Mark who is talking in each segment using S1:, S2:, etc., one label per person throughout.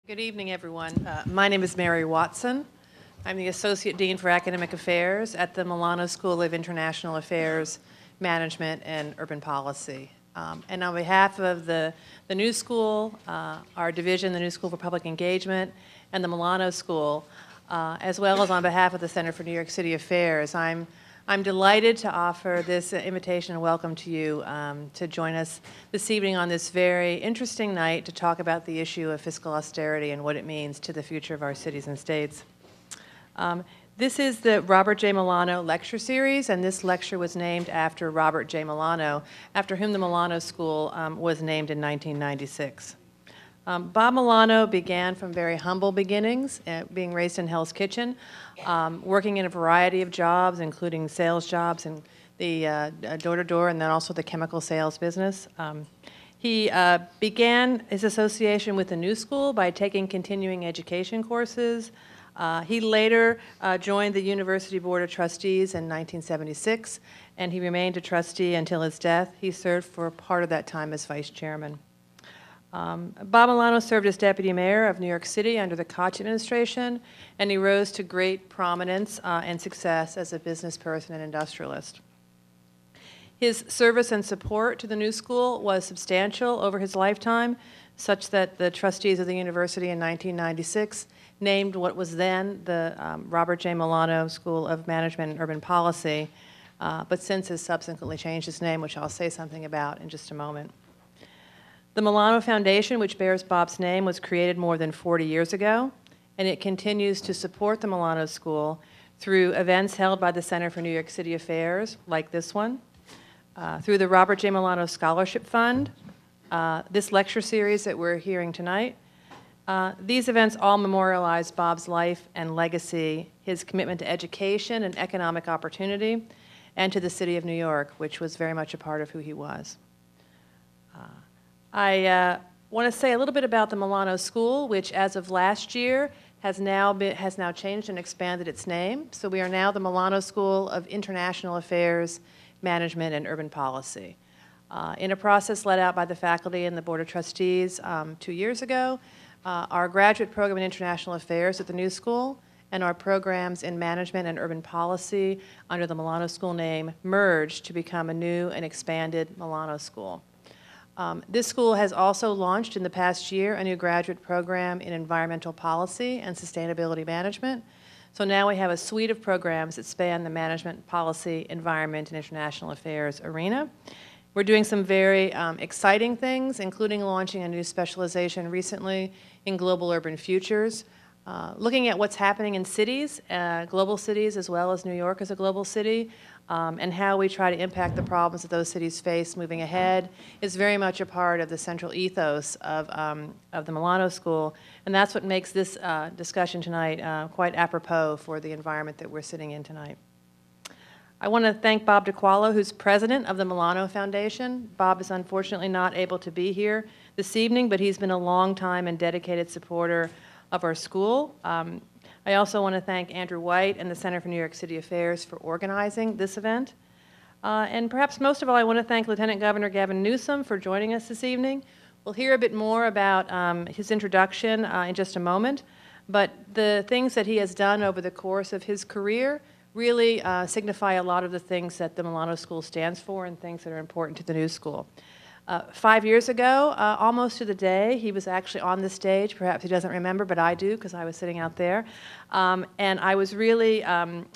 S1: Good evening, everyone. My name is Mary Watson. I'm the Associate Dean for Academic Affairs at the Milano School of International Affairs, Management, and Urban Policy. And on behalf of the New School, our division, the New School for Public Engagement, and the Milano School, as well as on behalf of the Center for New York City Affairs, I'm delighted to offer this invitation and welcome to you to join us this evening on this very interesting night to talk about the issue of fiscal austerity and what it means to the future of our cities and states. This is the Robert J. Milano lecture series, and this lecture was named after Robert J. Milano, after whom the Milano School was named in 1996. Bob Milano began from very humble beginnings, being raised in Hell's Kitchen, working in a variety of jobs, including sales jobs and the door-to-door, and then also the chemical sales business. He began his association with the New School by taking continuing education courses. He later joined the University Board of Trustees in 1976, and he remained a trustee until his death. He served for part of that time as vice chairman. Bob Milano served as deputy mayor of New York City under the Koch administration, and he rose to great prominence and success as a business person and industrialist. His service and support to the New School was substantial over his lifetime, such that the trustees of the university in 1996 named what was then the Robert J. Milano School of Management and Urban Policy, but since has subsequently changed its name, which I'll say something about in just a moment. The Milano Foundation, which bears Bob's name, was created more than 40 years ago, and it continues to support the Milano School through events held by the Center for New York City Affairs, like this one, through the Robert J. Milano Scholarship Fund, this lecture series that we're hearing tonight. These events all memorialize Bob's life and legacy, his commitment to education and economic opportunity, and to the city of New York, which was very much a part of who he was. I want to say a little bit about the Milano School, which as of last year has now changed and expanded its name. So we are now the Milano School of International Affairs, Management, and Urban Policy. In a process led out by the faculty and the Board of Trustees 2 years ago, our graduate program in International Affairs at the New School and our programs in Management and Urban Policy under the Milano School name merged to become a new and expanded Milano School. This school has also launched in the past year a new graduate program in environmental policy and sustainability management. So now we have a suite of programs that span the management, policy, environment, and international affairs arena. We're doing some very exciting things, including launching a new specialization recently in global urban futures, looking at what's happening in cities, global cities as well as New York as a global city, and how we try to impact the problems that those cities face moving ahead is very much a part of the central ethos of the Milano School, and that's what makes this discussion tonight quite apropos for the environment that we're sitting in tonight. I want to thank Bob DiQualo, who's president of the Milano Foundation. Bob is unfortunately not able to be here this evening, but he's been a long time and dedicated supporter of our school. I also want to thank Andrew White and the Center for New York City Affairs for organizing this event. And perhaps most of all, I want to thank Lieutenant Governor Gavin Newsom for joining us this evening. We'll hear a bit more about his introduction in just a moment, but the things that he has done over the course of his career really signify a lot of the things that the Milano School stands for and things that are important to the New School. 5 years ago, almost to the day, he was actually on the stage. Perhaps he doesn't remember, but I do because I was sitting out there. And I was really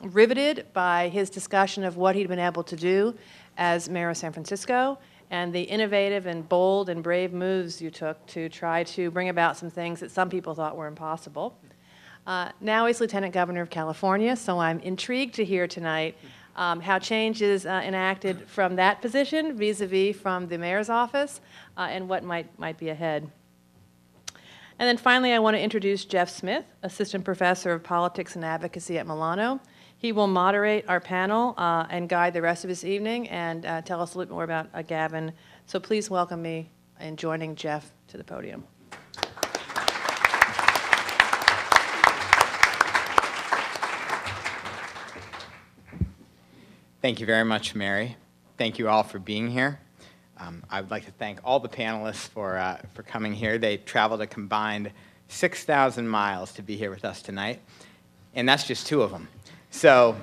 S1: riveted by his discussion of what he'd been able to do as mayor of San Francisco and the innovative and bold and brave moves you took to try to bring about some things that some people thought were impossible. Now he's Lieutenant Governor of California, so I'm intrigued to hear tonight how change is enacted from that position vis-a-vis from the mayor's office and what might be ahead. And then finally, I want to introduce Jeff Smith, Assistant Professor of Politics and Advocacy at Milano. He will moderate our panel and guide the rest of this evening and tell us a little more about Gavin. So please welcome me in joining Jeff to the podium.
S2: Thank you very much, Mary. Thank you all for being here. I would like to thank all the panelists for coming here. They traveled a combined 6,000 miles to be here with us tonight, and that's just two of them. So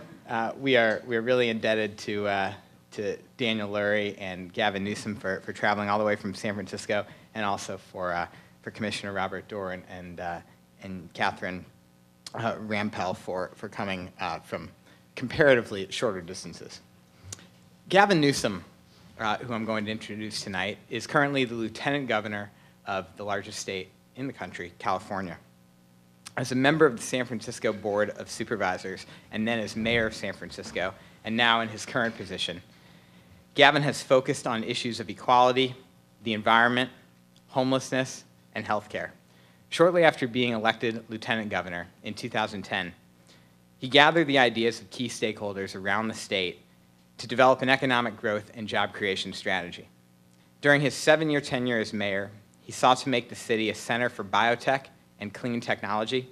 S2: we're really indebted to Daniel Lurie and Gavin Newsom for traveling all the way from San Francisco, and also for Commissioner Robert Doar and Catherine Rampell for coming from comparatively shorter distances. Gavin Newsom, who I'm going to introduce tonight, is currently the Lieutenant Governor of the largest state in the country, California. As a member of the San Francisco Board of Supervisors, and then as mayor of San Francisco, and now in his current position, Gavin has focused on issues of equality, the environment, homelessness, and healthcare. Shortly after being elected lieutenant governor in 2010, he gathered the ideas of key stakeholders around the state to develop an economic growth and job creation strategy. During his 7-year tenure as mayor, he sought to make the city a center for biotech and clean technology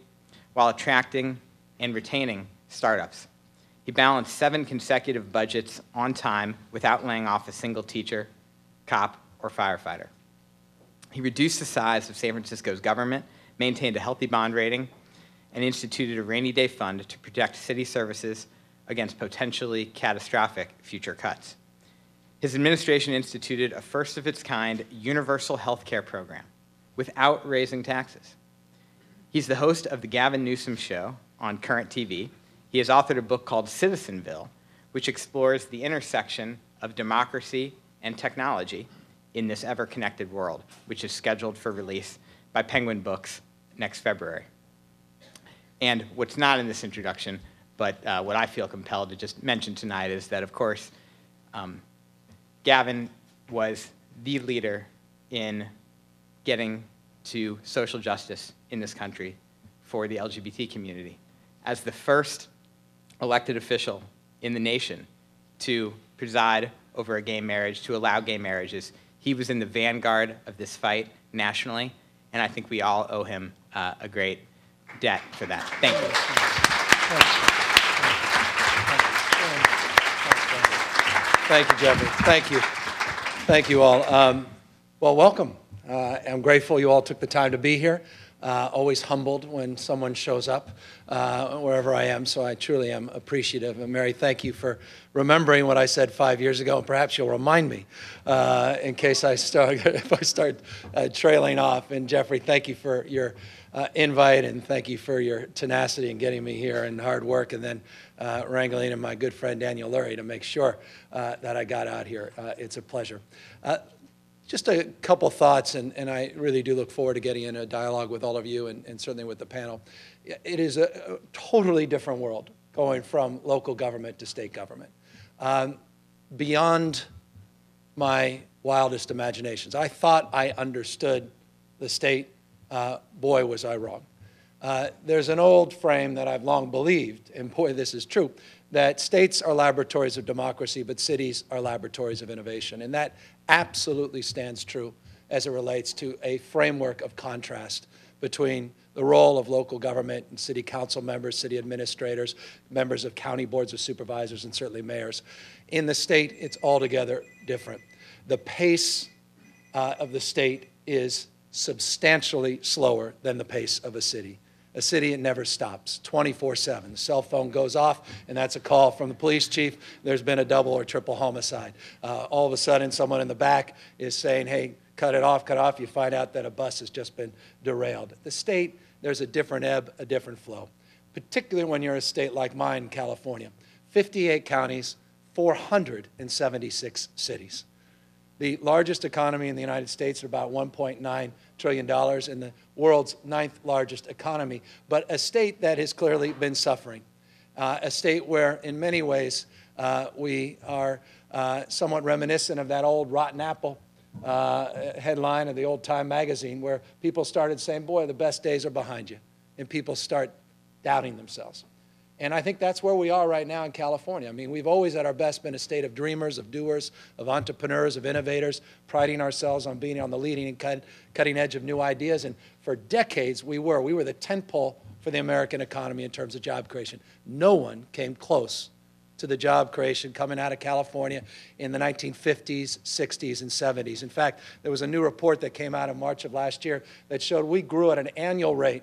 S2: while attracting and retaining startups. He balanced 7 consecutive budgets on time without laying off a single teacher, cop, or firefighter. He reduced the size of San Francisco's government, maintained a healthy bond rating, and instituted a rainy day fund to protect city services against potentially catastrophic future cuts. His administration instituted a first-of-its-kind universal health care program without raising taxes. He's the host of the Gavin Newsom Show on Current TV. He has authored a book called Citizenville, which explores the intersection of democracy and technology in this ever-connected world, which is scheduled for release by Penguin Books next February. And what's not in this introduction, but what I feel compelled to just mention tonight is that, of course, Gavin was the leader in getting to social justice in this country for the LGBT community. As the first elected official in the nation to preside over a gay marriage, to allow gay marriages, he was in the vanguard of this fight nationally, and I think we all owe him a great debt for that. Thank you.
S3: Thank you, Jeffrey. Thank you. Thank you all. Well, welcome. I'm grateful you all took the time to be here. Always humbled when someone shows up wherever I am, so I truly am appreciative. And Mary, thank you for remembering what I said 5 years ago, and perhaps you'll remind me in case if I start trailing off. And Jeffrey, thank you for your invite, and thank you for your tenacity in getting me here and hard work, and then wrangling in my good friend Daniel Lurie to make sure that I got out here. It's a pleasure. Just a couple thoughts, and I really do look forward to getting in a dialogue with all of you and certainly with the panel. It is a totally different world going from local government to state government. Beyond my wildest imaginations. I thought I understood the state. Boy, was I wrong. There's an old frame that I've long believed, and boy, this is true, that states are laboratories of democracy, but cities are laboratories of innovation. And that absolutely stands true as it relates to a framework of contrast between the role of local government and city council members, city administrators, members of county boards of supervisors, and certainly mayors. In the state, it's altogether different. The pace of the state is substantially slower than the pace of a city. A city, it never stops, 24/7. The cell phone goes off, and that's a call from the police chief. There's been a double or triple homicide. All of a sudden, someone in the back is saying, hey, cut it off, cut off. You find out that a bus has just been derailed. The state, there's a different ebb, a different flow, particularly when you're a state like mine, California. 58 counties, 476 cities. The largest economy in the United States at about $1.9 trillion, and the world's 9th largest economy, but a state that has clearly been suffering. A state where, in many ways, we are somewhat reminiscent of that old rotten apple headline of the old Time magazine, where people started saying, boy, the best days are behind you, and people start doubting themselves. And I think that's where we are right now in California. I mean, we've always at our best been a state of dreamers, of doers, of entrepreneurs, of innovators, priding ourselves on being on the leading and cutting edge of new ideas. And for decades, we were the tent pole for the American economy in terms of job creation. No one came close to the job creation coming out of California in the 1950s, 60s, and 70s. In fact, there was a new report that came out in March of last year that showed we grew at an annual rate,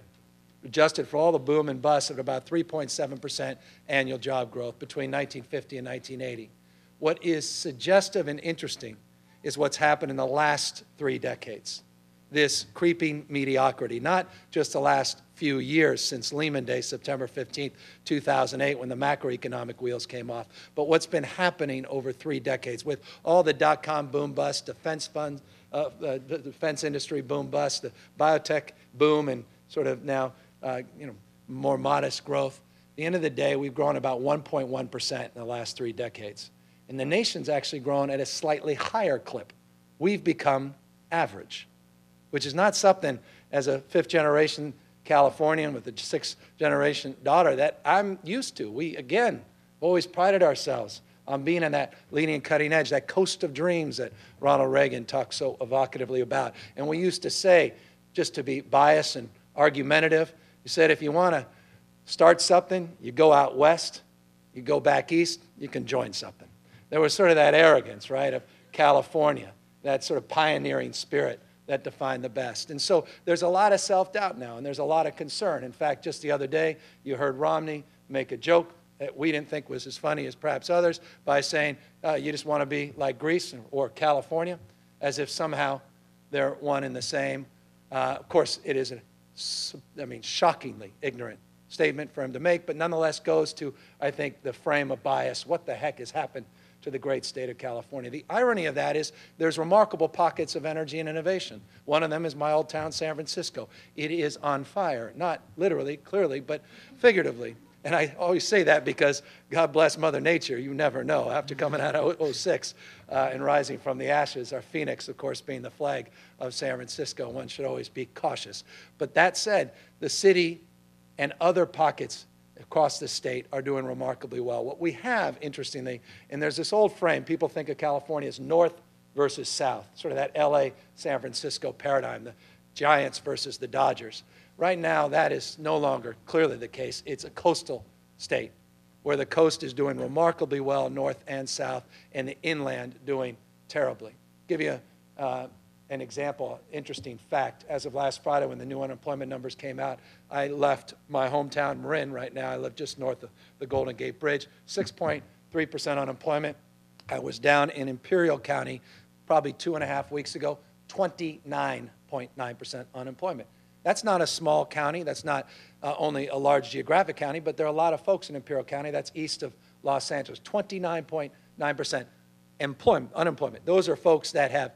S3: adjusted for all the boom and bust, at about 3.7% annual job growth between 1950 and 1980. What is suggestive and interesting is what's happened in the last 3 decades. This creeping mediocrity, not just the last few years since Lehman Day, September 15th, 2008, when the macroeconomic wheels came off, but what's been happening over 3 decades with all the dot-com boom bust, defense funds, the defense industry boom bust, the biotech boom, and sort of now more modest growth. At the end of the day, we've grown about 1.1% in the last 3 decades. And the nation's actually grown at a slightly higher clip. We've become average, which is not something as a 5th-generation Californian with a 6th-generation daughter that I'm used to. We, again, always prided ourselves on being on that leading and cutting edge, that coast of dreams that Ronald Reagan talked so evocatively about. And we used to say, just to be biased and argumentative, you said if you want to start something, you go out west, you go back east, you can join something. There was sort of that arrogance, right, of California, that sort of pioneering spirit that defined the best. And so there's a lot of self-doubt now, and there's a lot of concern. In fact, just the other day, you heard Romney make a joke that we didn't think was as funny as perhaps others by saying, you just want to be like Greece or California, as if somehow they're one and the same. Of course, it is a, shockingly ignorant statement for him to make, but nonetheless goes to, I think, the frame of bias. What the heck has happened to the great state of California? The irony of that is there's remarkable pockets of energy and innovation. One of them is my old town, San Francisco. It is on fire, not literally, clearly, but figuratively. And I always say that because God bless Mother Nature, you never know. After coming out of 06 and rising from the ashes, our phoenix, of course, being the flag of San Francisco, one should always be cautious. But that said, the city and other pockets across the state are doing remarkably well. What we have, interestingly, and there's this old frame, people think of California as north versus south, sort of that LA, San Francisco paradigm, the Giants versus the Dodgers. Right now, that is no longer clearly the case. It's a coastal state where the coast is doing remarkably well, north and south, and the inland doing terribly. Give you an example, interesting fact. As of last Friday, when the new unemployment numbers came out, I left my hometown, Marin, right now. I live just north of the Golden Gate Bridge, 6.3% unemployment. I was down in Imperial County probably 2.5 weeks ago, 29.9% unemployment. That's not a small county. That's not only a large geographic county, but there are a lot of folks in Imperial County. That's east of Los Angeles, 29.9% unemployment. Those are folks that have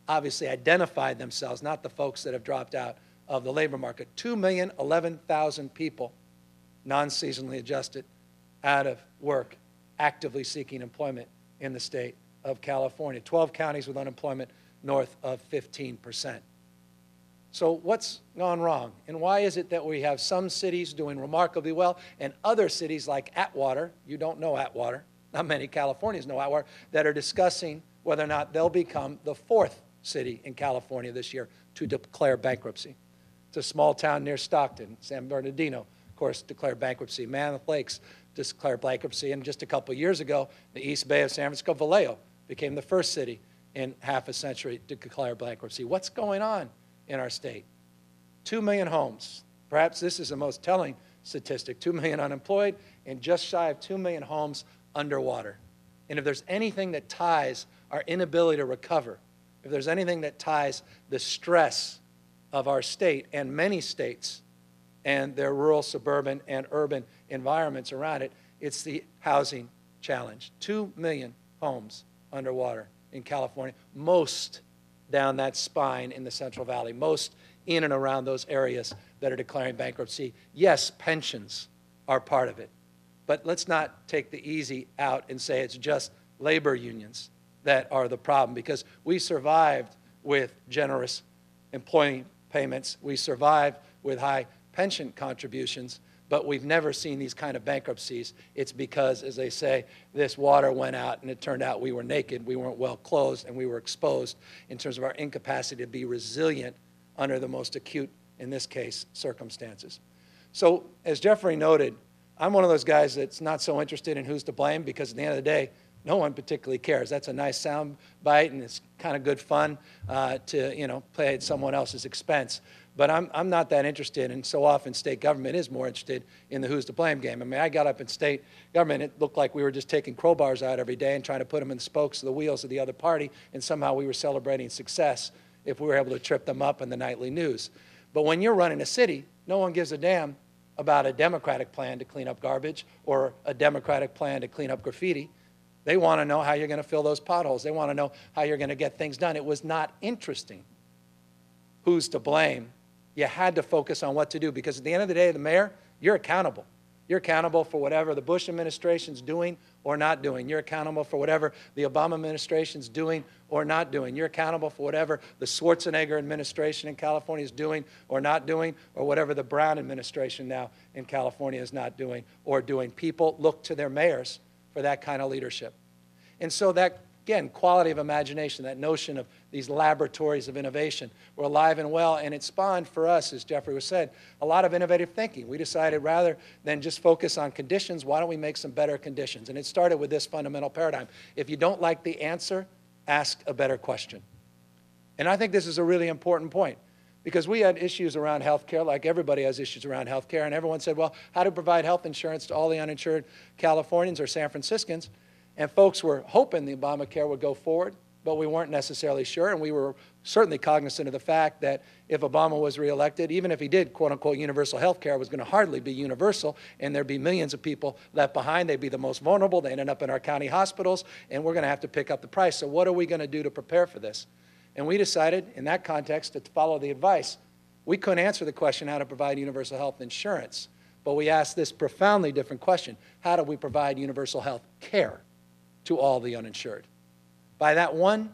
S3: obviously identified themselves, not the folks that have dropped out of the labor market. 2,011,000 people, non-seasonally adjusted, out of work, actively seeking employment in the state of California. 12 counties with unemployment north of 15%. So what's gone wrong? And why is it that we have some cities doing remarkably well and other cities like Atwater, you don't know Atwater, not many Californians know Atwater, that are discussing whether or not they'll become the 4th city in California this year to declare bankruptcy. It's a small town near Stockton, San Bernardino, of course, declared bankruptcy. Mammoth Lakes declared bankruptcy. And just a couple of years ago, the East Bay of San Francisco, Vallejo, became the first city in half a century to declare bankruptcy. What's going on in our state? 2 million homes. Perhaps this is the most telling statistic. 2 million unemployed and just shy of 2 million homes underwater. And if there's anything that ties our inability to recover, if there's anything that ties the stress of our state and many states and their rural, suburban, and urban environments around it, it's the housing challenge. 2 million homes underwater in California, most down that spine in the Central Valley, most in and around those areas that are declaring bankruptcy. Yes, pensions are part of it, but let's not take the easy out and say it's just labor unions that are the problem, because we survived with generous employee payments. We survived with high pension contributions, but we've never seen these kind of bankruptcies. It's because, as they say, this water went out and it turned out we were naked, we weren't well clothed, and we were exposed in terms of our incapacity to be resilient under the most acute, in this case, circumstances. So as Jeffrey noted, I'm one of those guys that's not so interested in who's to blame, because at the end of the day, no one particularly cares. That's a nice sound bite, and it's kind of good fun to play at someone else's expense. But I'm not that interested, and so often state government is more interested in the who's to blame game. I mean, I got up in state government, it looked like we were just taking crowbars out every day and trying to put them in the spokes of the wheels of the other party, and somehow we were celebrating success if we were able to trip them up in the nightly news. But when you're running a city, no one gives a damn about a Democratic plan to clean up garbage or a Democratic plan to clean up graffiti. They want to know how you're going to fill those potholes. They want to know how you're going to get things done. It was not interesting who's to blame. You had to focus on what to do, because at the end of the day, the mayor, you're accountable. You're accountable for whatever the Bush administration's doing or not doing. You're accountable for whatever the Obama administration's doing or not doing. You're accountable for whatever the Schwarzenegger administration in California is doing or not doing, or whatever the Brown administration now in California is not doing or doing. People look to their mayors for that kind of leadership. And so that, again, quality of imagination, that notion of these laboratories of innovation were alive and well, and it spawned for us, as Jeffrey was said, a lot of innovative thinking. We decided rather than just focus on conditions, why don't we make some better conditions? And it started with this fundamental paradigm. If you don't like the answer, ask a better question. And I think this is a really important point, because we had issues around health care, like everybody has issues around health care, and everyone said, well, how to provide health insurance to all the uninsured Californians or San Franciscans? And folks were hoping the Obamacare would go forward, but we weren't necessarily sure, and we were certainly cognizant of the fact that if Obama was reelected, even if he did, quote-unquote, universal health care, it was going to hardly be universal, and there'd be millions of people left behind. They'd be the most vulnerable. They ended up in our county hospitals, and we're going to have to pick up the price. So what are we going to do to prepare for this? And we decided, in that context, to follow the advice. We couldn't answer the question how to provide universal health insurance, but we asked this profoundly different question: how do we provide universal health care to all the uninsured? By that one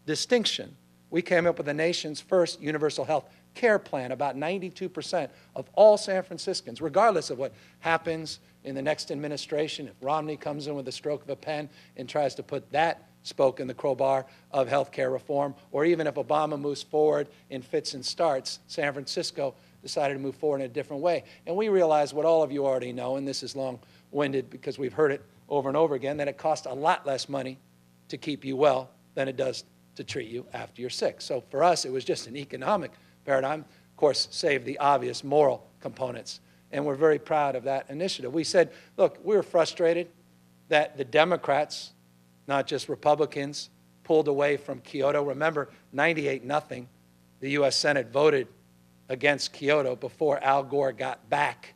S3: distinction, we came up with the nation's first universal health care plan. About 92% of all San Franciscans, regardless of what happens in the next administration, if Romney comes in with a stroke of a pen and tries to put that spoke in the crowbar of health care reform, or even if Obama moves forward in fits and starts, San Francisco decided to move forward in a different way. And we realized what all of you already know, and this is long-winded because we've heard it over and over again, that it costs a lot less money to keep you well than it does to treat you after you're sick. So for us, it was just an economic paradigm, of course, save the obvious moral components. And we're very proud of that initiative. We said, look, we were frustrated that the Democrats, not just Republicans, pulled away from Kyoto. Remember, 98-0, the U.S. Senate voted against Kyoto before Al Gore got back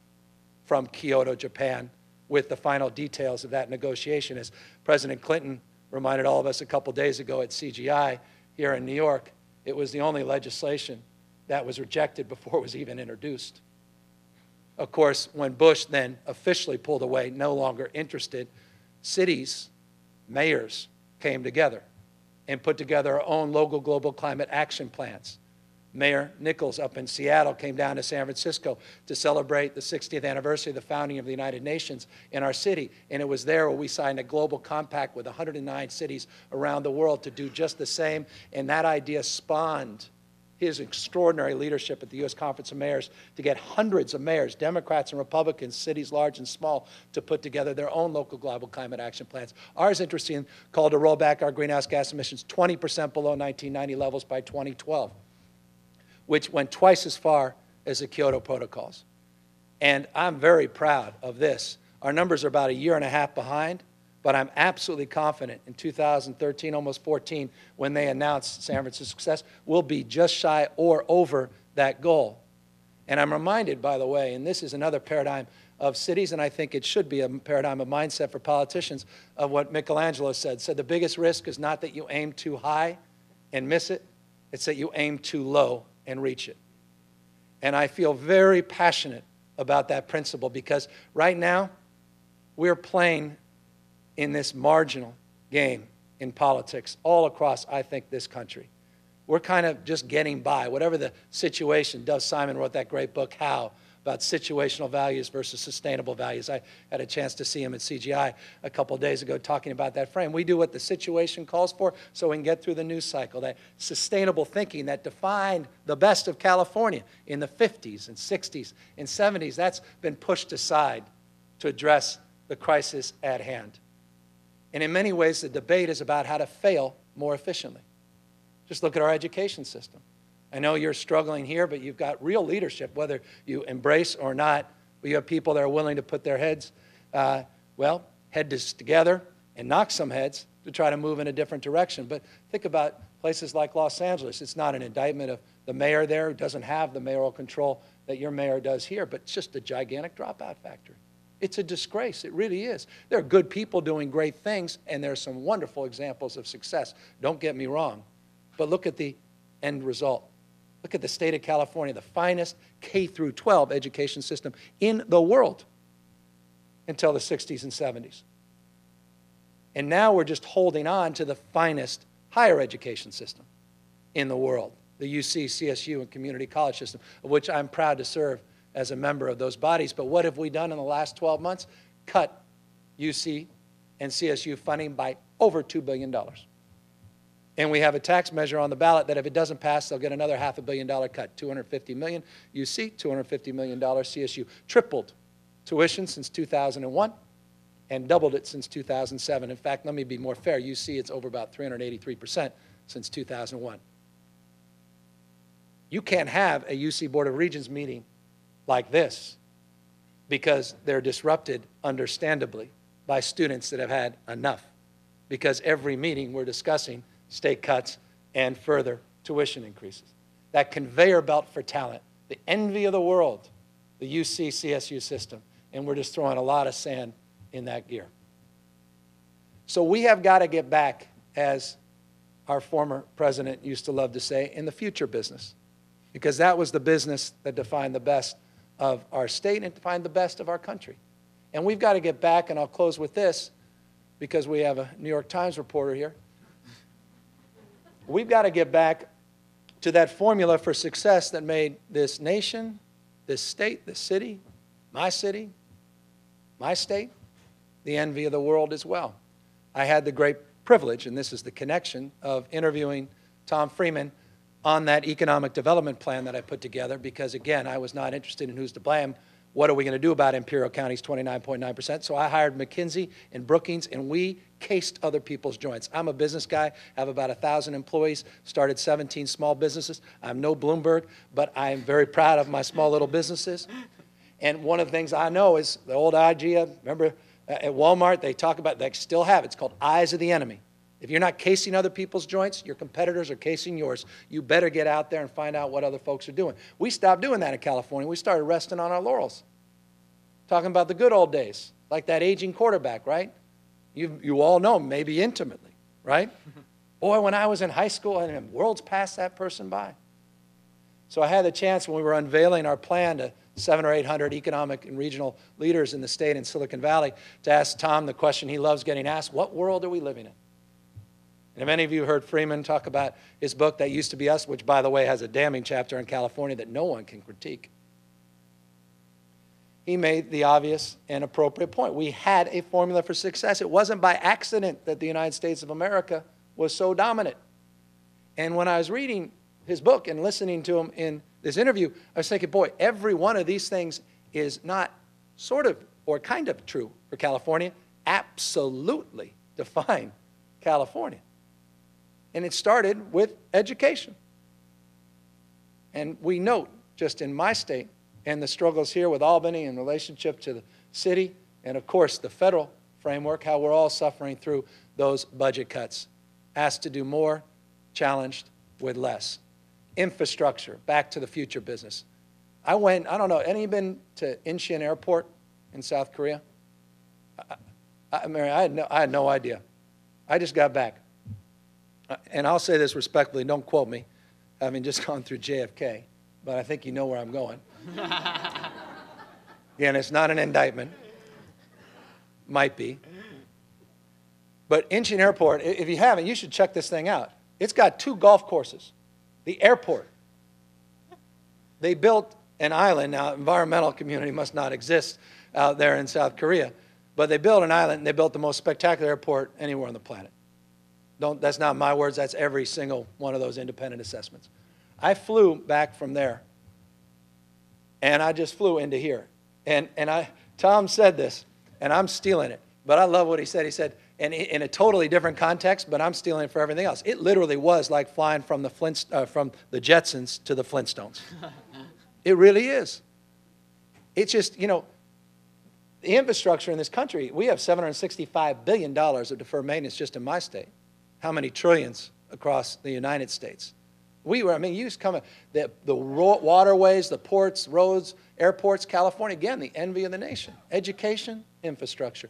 S3: from Kyoto, Japan, with the final details of that negotiation. As President Clinton reminded all of us a couple days ago at CGI here in New York, it was the only legislation that was rejected before it was even introduced. Of course, when Bush then officially pulled away, no longer interested, cities, mayors came together and put together our own local global climate action plans. Mayor Nichols up in Seattle came down to San Francisco to celebrate the 60th anniversary of the founding of the United Nations in our city. And it was there where we signed a global compact with 109 cities around the world to do just the same. And that idea spawned his extraordinary leadership at the U.S. Conference of Mayors to get hundreds of mayors, Democrats and Republicans, cities large and small, to put together their own local global climate action plans. Ours, interesting, called to roll back our greenhouse gas emissions 20% below 1990 levels by 2012. Which went twice as far as the Kyoto protocols. And I'm very proud of this. Our numbers are about a year and a half behind, but I'm absolutely confident in 2013, almost 14, when they announced San Francisco's success, we'll be just shy or over that goal. And I'm reminded, by the way, and this is another paradigm of cities, and I think it should be a paradigm of mindset for politicians, of what Michelangelo said the biggest risk is not that you aim too high and miss it, it's that you aim too low and reach it. And I feel very passionate about that principle, because right now we're playing in this marginal game in politics all across, I think, this country. We're kind of just getting by. Whatever the situation, Dov Simon wrote that great book, How, about situational values versus sustainable values. I had a chance to see him at CGI a couple of days ago talking about that frame. We do what the situation calls for so we can get through the news cycle. That sustainable thinking that defined the best of California in the 50s and 60s and 70s, that's been pushed aside to address the crisis at hand. And in many ways, the debate is about how to fail more efficiently. Just look at our education system. I know you're struggling here, but you've got real leadership, whether you embrace or not. You have people that are willing to put their heads, head together and knock some heads to try to move in a different direction. But think about places like Los Angeles. It's not an indictment of the mayor there who doesn't have the mayoral control that your mayor does here, but it's just a gigantic dropout factory. It's a disgrace. It really is. There are good people doing great things, and there are some wonderful examples of success. Don't get me wrong. But look at the end result. Look at the state of California, the finest K through 12 education system in the world until the 60s and 70s. And now we're just holding on to the finest higher education system in the world, the UC, CSU, and community college system, of which I'm proud to serve as a member of those bodies. But what have we done in the last 12 months? Cut UC and CSU funding by over $2 billion. And we have a tax measure on the ballot that if it doesn't pass, they'll get another $500 million cut, $250 million UC, $250 million CSU. Tripled tuition since 2001 and doubled it since 2007. In fact, let me be more fair. UC, it's over about 383% since 2001. You can't have a UC Board of Regents meeting like this because they're disrupted, understandably, by students that have had enough. Because every meeting we're discussing state cuts and further tuition increases. That conveyor belt for talent, the envy of the world, the UC-CSU system, and we're just throwing a lot of sand in that gear. So we have got to get back, as our former president used to love to say, in the future business, because that was the business that defined the best of our state and defined the best of our country. And we've got to get back, and I'll close with this, because we have a New York Times reporter here. We've got to get back to that formula for success that made this nation, this state, this city, my state, the envy of the world as well. I had the great privilege, and this is the connection, of interviewing Tom Freeman on that economic development plan that I put together because, again, I was not interested in who's to blame. What are we going to do about Imperial County's 29.9%? So I hired McKinsey and Brookings, and we cased other people's joints. I'm a business guy, have about 1,000 employees, started 17 small businesses. I'm no Bloomberg, but I'm very proud of my small little businesses. And one of the things I know is the old idea, remember at Walmart, they talk about, they still have it, it's called eyes of the enemy. If you're not casing other people's joints, your competitors are casing yours. You better get out there and find out what other folks are doing. We stopped doing that in California. We started resting on our laurels, talking about the good old days, like that aging quarterback, right? You all know him, maybe intimately, right? Boy, when I was in high school, and worlds passed that person by. So I had the chance when we were unveiling our plan to 700 or 800 economic and regional leaders in the state in Silicon Valley to ask Tom the question he loves getting asked, what world are we living in? And if any of you heard Freeman talk about his book, That Used to Be Us, which, by the way, has a damning chapter in California that no one can critique, he made the obvious and appropriate point. We had a formula for success. It wasn't by accident that the United States of America was so dominant. And when I was reading his book and listening to him in this interview, I was thinking, boy, every one of these things is not sort of or kind of true for California, absolutely define California. And it started with education. And we note, just in my state, and the struggles here with Albany in relationship to the city, and of course the federal framework, how we're all suffering through those budget cuts. Asked to do more, challenged with less. Infrastructure, back to the future business. I don't know, any been to Incheon Airport in South Korea? I had no idea. I just got back. And I'll say this respectfully, don't quote me, having just gone through JFK, but I think you know where I'm going. Again, it's not an indictment. Might be. But Incheon Airport, if you haven't, you should check this thing out. It's got 2 golf courses. The airport. They built an island. Now, environmental community must not exist out there in South Korea, but they built an island, and they built the most spectacular airport anywhere on the planet. That's not my words. That's every single one of those independent assessments. I flew back from there, and I just flew into here. And Tom said this. and I'm stealing it. But I love what he said. He said, and in a totally different context, but I'm stealing it for everything else. It literally was like flying from the Jetsons to the Flintstones. It really is. It's just, you know, the infrastructure in this country, we have $765 billion of deferred maintenance just in my state. How many trillions across the United States? I mean, you just come, the waterways, the ports, roads, airports, California, again, the envy of the nation. Education, infrastructure.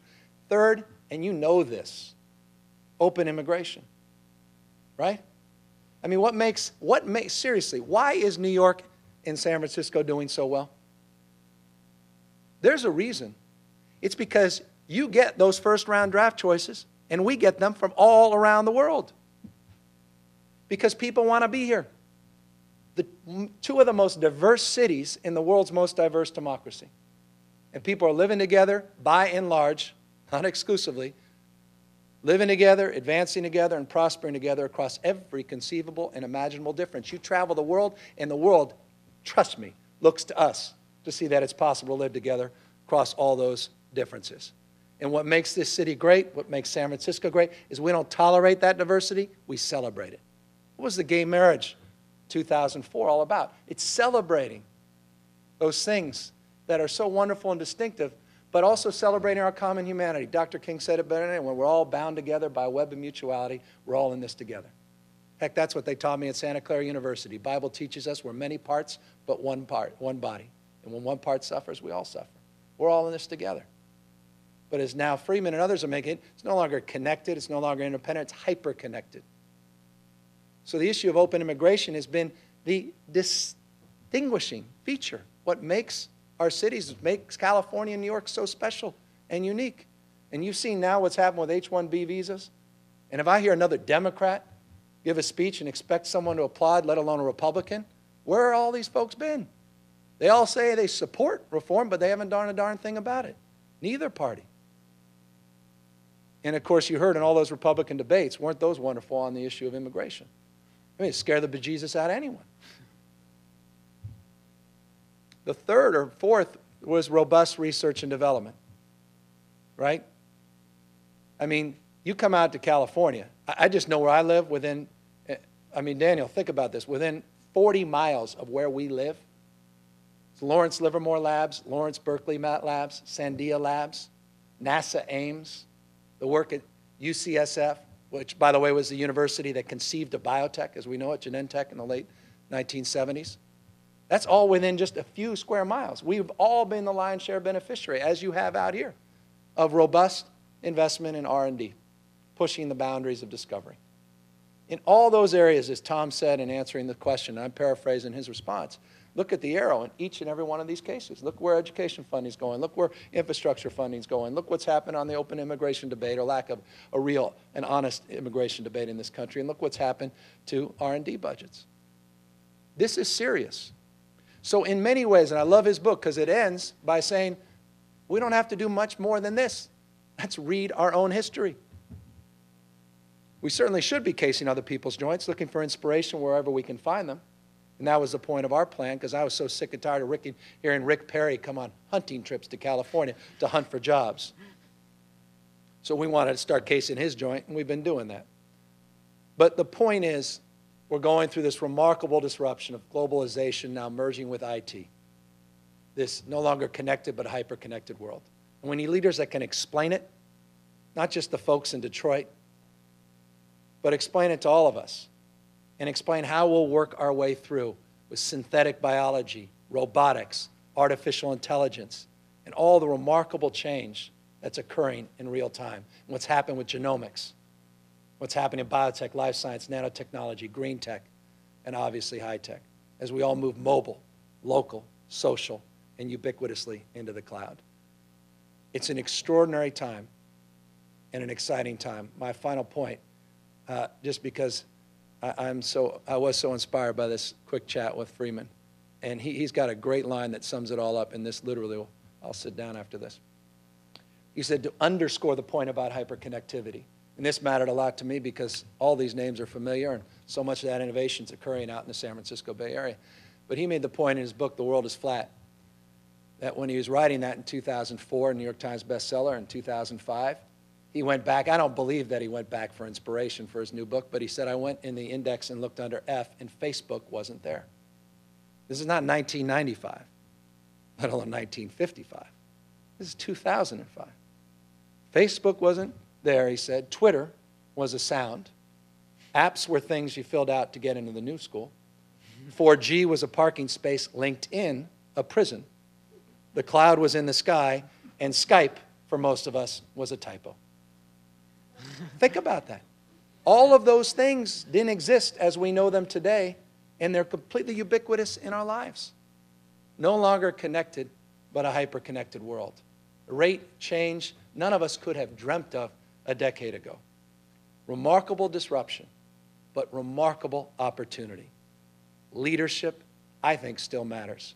S3: Third, and you know this, open immigration, right? I mean, seriously, why is New York and San Francisco doing so well? There's a reason. It's because you get those first-round draft choices, and we get them from all around the world. Because people want to be here. Two of the most diverse cities in the world's most diverse democracy. And people are living together, by and large, not exclusively, living together, advancing together, and prospering together across every conceivable and imaginable difference. You travel the world, and the world, trust me, looks to us to see that it's possible to live together across all those differences. And what makes this city great, what makes San Francisco great, is we don't tolerate that diversity, we celebrate it. What was the gay marriage 2004 all about? It's celebrating those things that are so wonderful and distinctive, but also celebrating our common humanity. Dr. King said it better than anyone. We're all bound together by a web of mutuality. We're all in this together. Heck, that's what they taught me at Santa Clara University. The Bible teaches us we're many parts, but one body. And when one part suffers, we all suffer. We're all in this together. But as now Freeman and others are making it, it's no longer connected, it's no longer independent, it's hyper-connected. So the issue of open immigration has been the distinguishing feature. What makes our cities, makes California and New York so special and unique. And you've seen now what's happened with H-1B visas. And if I hear another Democrat give a speech and expect someone to applaud, let alone a Republican, where are all these folks been? They all say they support reform, but they haven't done a darn thing about it. Neither party. And of course, you heard in all those Republican debates, weren't those wonderful on the issue of immigration? I mean, it scared the bejesus out of anyone. The third or fourth was robust research and development, right? I mean, you come out to California. I just know where I live within, I mean, Daniel, think about this. Within 40 miles of where we live, it's Lawrence Livermore Labs, Lawrence Berkeley Labs, Sandia Labs, NASA Ames, the work at UCSF, which, by the way, was the university that conceived of biotech, as we know it, Genentech in the late 1970s. That's all within just a few square miles. We've all been the lion's share beneficiary, as you have out here, of robust investment in R&D, pushing the boundaries of discovery. In all those areas, as Tom said in answering the question, and I'm paraphrasing his response, look at the arrow in each and every one of these cases. Look where education funding is going. Look where infrastructure funding is going. Look what's happened on the open immigration debate, or lack of a real and honest immigration debate in this country. And look what's happened to R&D budgets. This is serious. So in many ways, and I love his book because it ends by saying, we don't have to do much more than this. Let's read our own history. We certainly should be casing other people's joints, looking for inspiration wherever we can find them. And that was the point of our plan, because I was so sick and tired of hearing Rick Perry come on hunting trips to California to hunt for jobs. So we wanted to start casing his joint, and we've been doing that. But the point is, we're going through this remarkable disruption of globalization now merging with IT. This no longer connected but hyper-connected world. And we need leaders that can explain it, not just the folks in Detroit, but explain it to all of us, and explain how we'll work our way through with synthetic biology, robotics, artificial intelligence, and all the remarkable change that's occurring in real time. And what's happened with genomics, what's happening in biotech, life science, nanotechnology, green tech, and obviously high tech, as we all move mobile, local, social, and ubiquitously into the cloud. It's an extraordinary time and an exciting time. My final point, just because I was so inspired by this quick chat with Freeman, and he's got a great line that sums it all up, and this literally, I'll sit down after this. He said, to underscore the point about hyperconnectivity, and this mattered a lot to me because all these names are familiar, and so much of that innovation is occurring out in the San Francisco Bay Area. But he made the point in his book, The World is Flat. that when he was writing that in 2004, New York Times bestseller, in 2005, he went back. I don't believe that he went back for inspiration for his new book, but he said, I went in the index and looked under F, and Facebook wasn't there. This is not 1995, let alone 1955. This is 2005. Facebook wasn't there, he said. Twitter was a sound. Apps were things you filled out to get into the new school. 4G was a parking space. LinkedIn, a prison. The cloud was in the sky, and Skype, for most of us, was a typo. Think about that. All of those things didn't exist as we know them today, and they're completely ubiquitous in our lives. No longer connected, but a hyper-connected world. A rate change none of us could have dreamt of a decade ago. Remarkable disruption, but remarkable opportunity. Leadership, I think, still matters.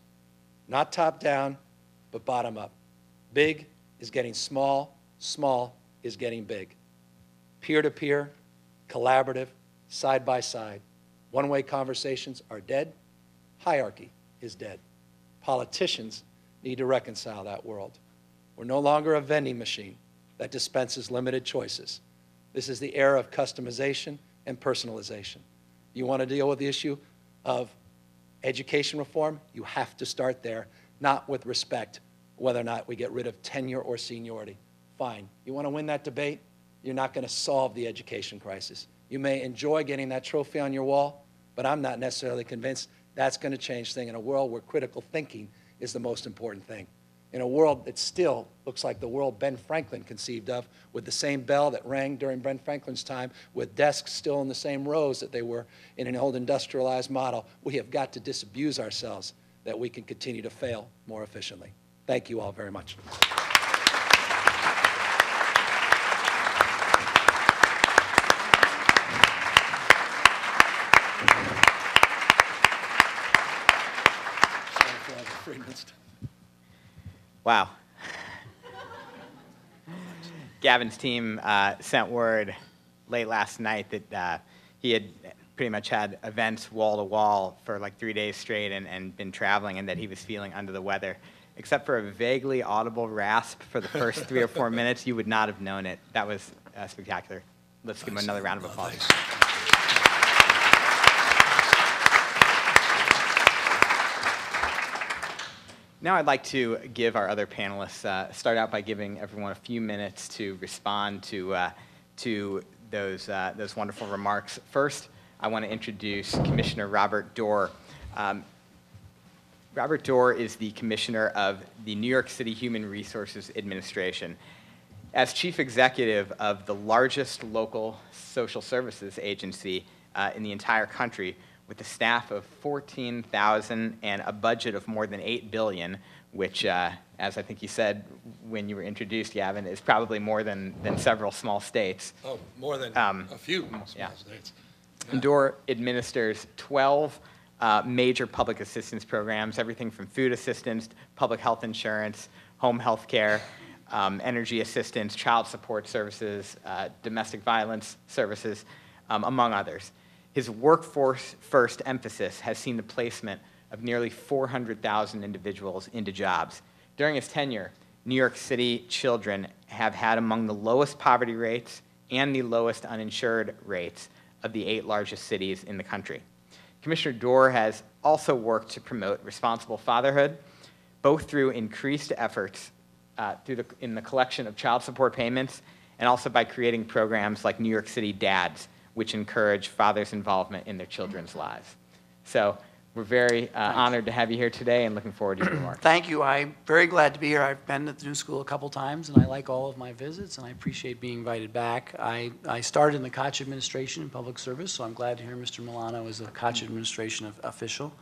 S3: Not top-down, but bottom-up. Big is getting small, small is getting big. Peer-to-peer, collaborative, side-by-side. One-way conversations are dead. Hierarchy is dead. Politicians need to reconcile that world. We're no longer a vending machine that dispenses limited choices. This is the era of customization and personalization. You want to deal with the issue of education reform, you have to start there, not with respect, whether or not we get rid of tenure or seniority. Fine. You want to win that debate? You're not going to solve the education crisis. You may enjoy getting that trophy on your wall, but I'm not necessarily convinced that's going to change things in a world where critical thinking is the most important thing. In a world that still looks like the world Ben Franklin conceived of, with the same bell that rang during Ben Franklin's time, with desks still in the same rows that they were in an old industrialized model, we have got to disabuse ourselves that we can continue to fail more efficiently. Thank you all very much.
S2: Wow. Gavin's team sent word late last night that he had pretty much had events wall to wall for like 3 days straight and been traveling, and that he was feeling under the weather. Except for a vaguely audible rasp for the first 3 or 4 minutes, you would not have known it. That was spectacular. Let's give him another round of applause. Now I'd like to give our other panelists, start out by giving everyone a few minutes to respond to those wonderful remarks. First, I want to introduce Commissioner Robert Doar. Robert Doar is the Commissioner of the New York City Human Resources Administration. As Chief Executive of the largest local social services agency in the entire country, with a staff of 14,000 and a budget of more than $8 billion, which, as I think you said when you were introduced, Gavin, is probably more than several small states.
S3: Oh, more than a few small states.
S2: Yeah. Doar administers 12 major public assistance programs, everything from food assistance, public health insurance, home health care, energy assistance, child support services, domestic violence services, among others. His workforce-first emphasis has seen the placement of nearly 400,000 individuals into jobs. During his tenure, New York City children have had among the lowest poverty rates and the lowest uninsured rates of the 8 largest cities in the country. Commissioner Doar has also worked to promote responsible fatherhood, both through increased efforts in the collection of child support payments and also by creating programs like New York City Dads, which encourage fathers' involvement in their children's lives. So we're very honored to have you here today and looking forward to your remarks.
S4: Thank you. I'm very glad to be here. I've been at the new school a couple times, and I like all of my visits, and I appreciate being invited back. I started in the Koch administration in public service, so I'm glad to hear Mr. Milano is a Koch administration official.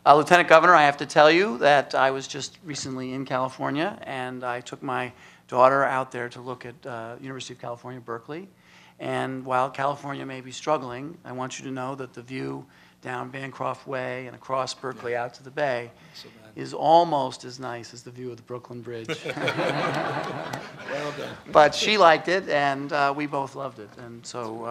S4: Lieutenant Governor, I have to tell you that I was just recently in California, and I took my daughter out there to look at University of California, Berkeley. And while California may be struggling, I want you to know that the view down Bancroft Way and across Berkeley out to the bay is almost as nice as the view of the Brooklyn Bridge.
S3: Well done.
S4: But she liked it, and we both loved it. And so,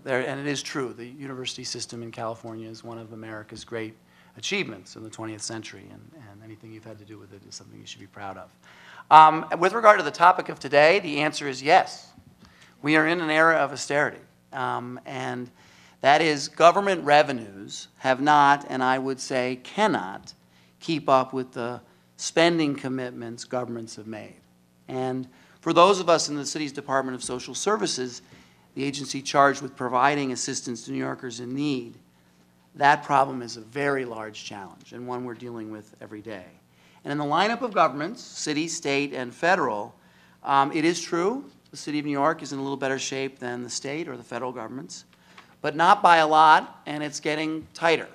S4: and it is true, the university system in California is one of America's great achievements in the 20th century, and anything you've had to do with it is something you should be proud of. With regard to the topic of today, the answer is yes. We are in an era of austerity, and that is government revenues have not, and I would say cannot, keep up with the spending commitments governments have made. And for those of us in the city's Department of Social Services, the agency charged with providing assistance to New Yorkers in need, that problem is a very large challenge and one we're dealing with every day. And in the lineup of governments, city, state, and federal, it is true the city of New York is in a little better shape than the state or the federal governments, but not by a lot, and it's getting tighter.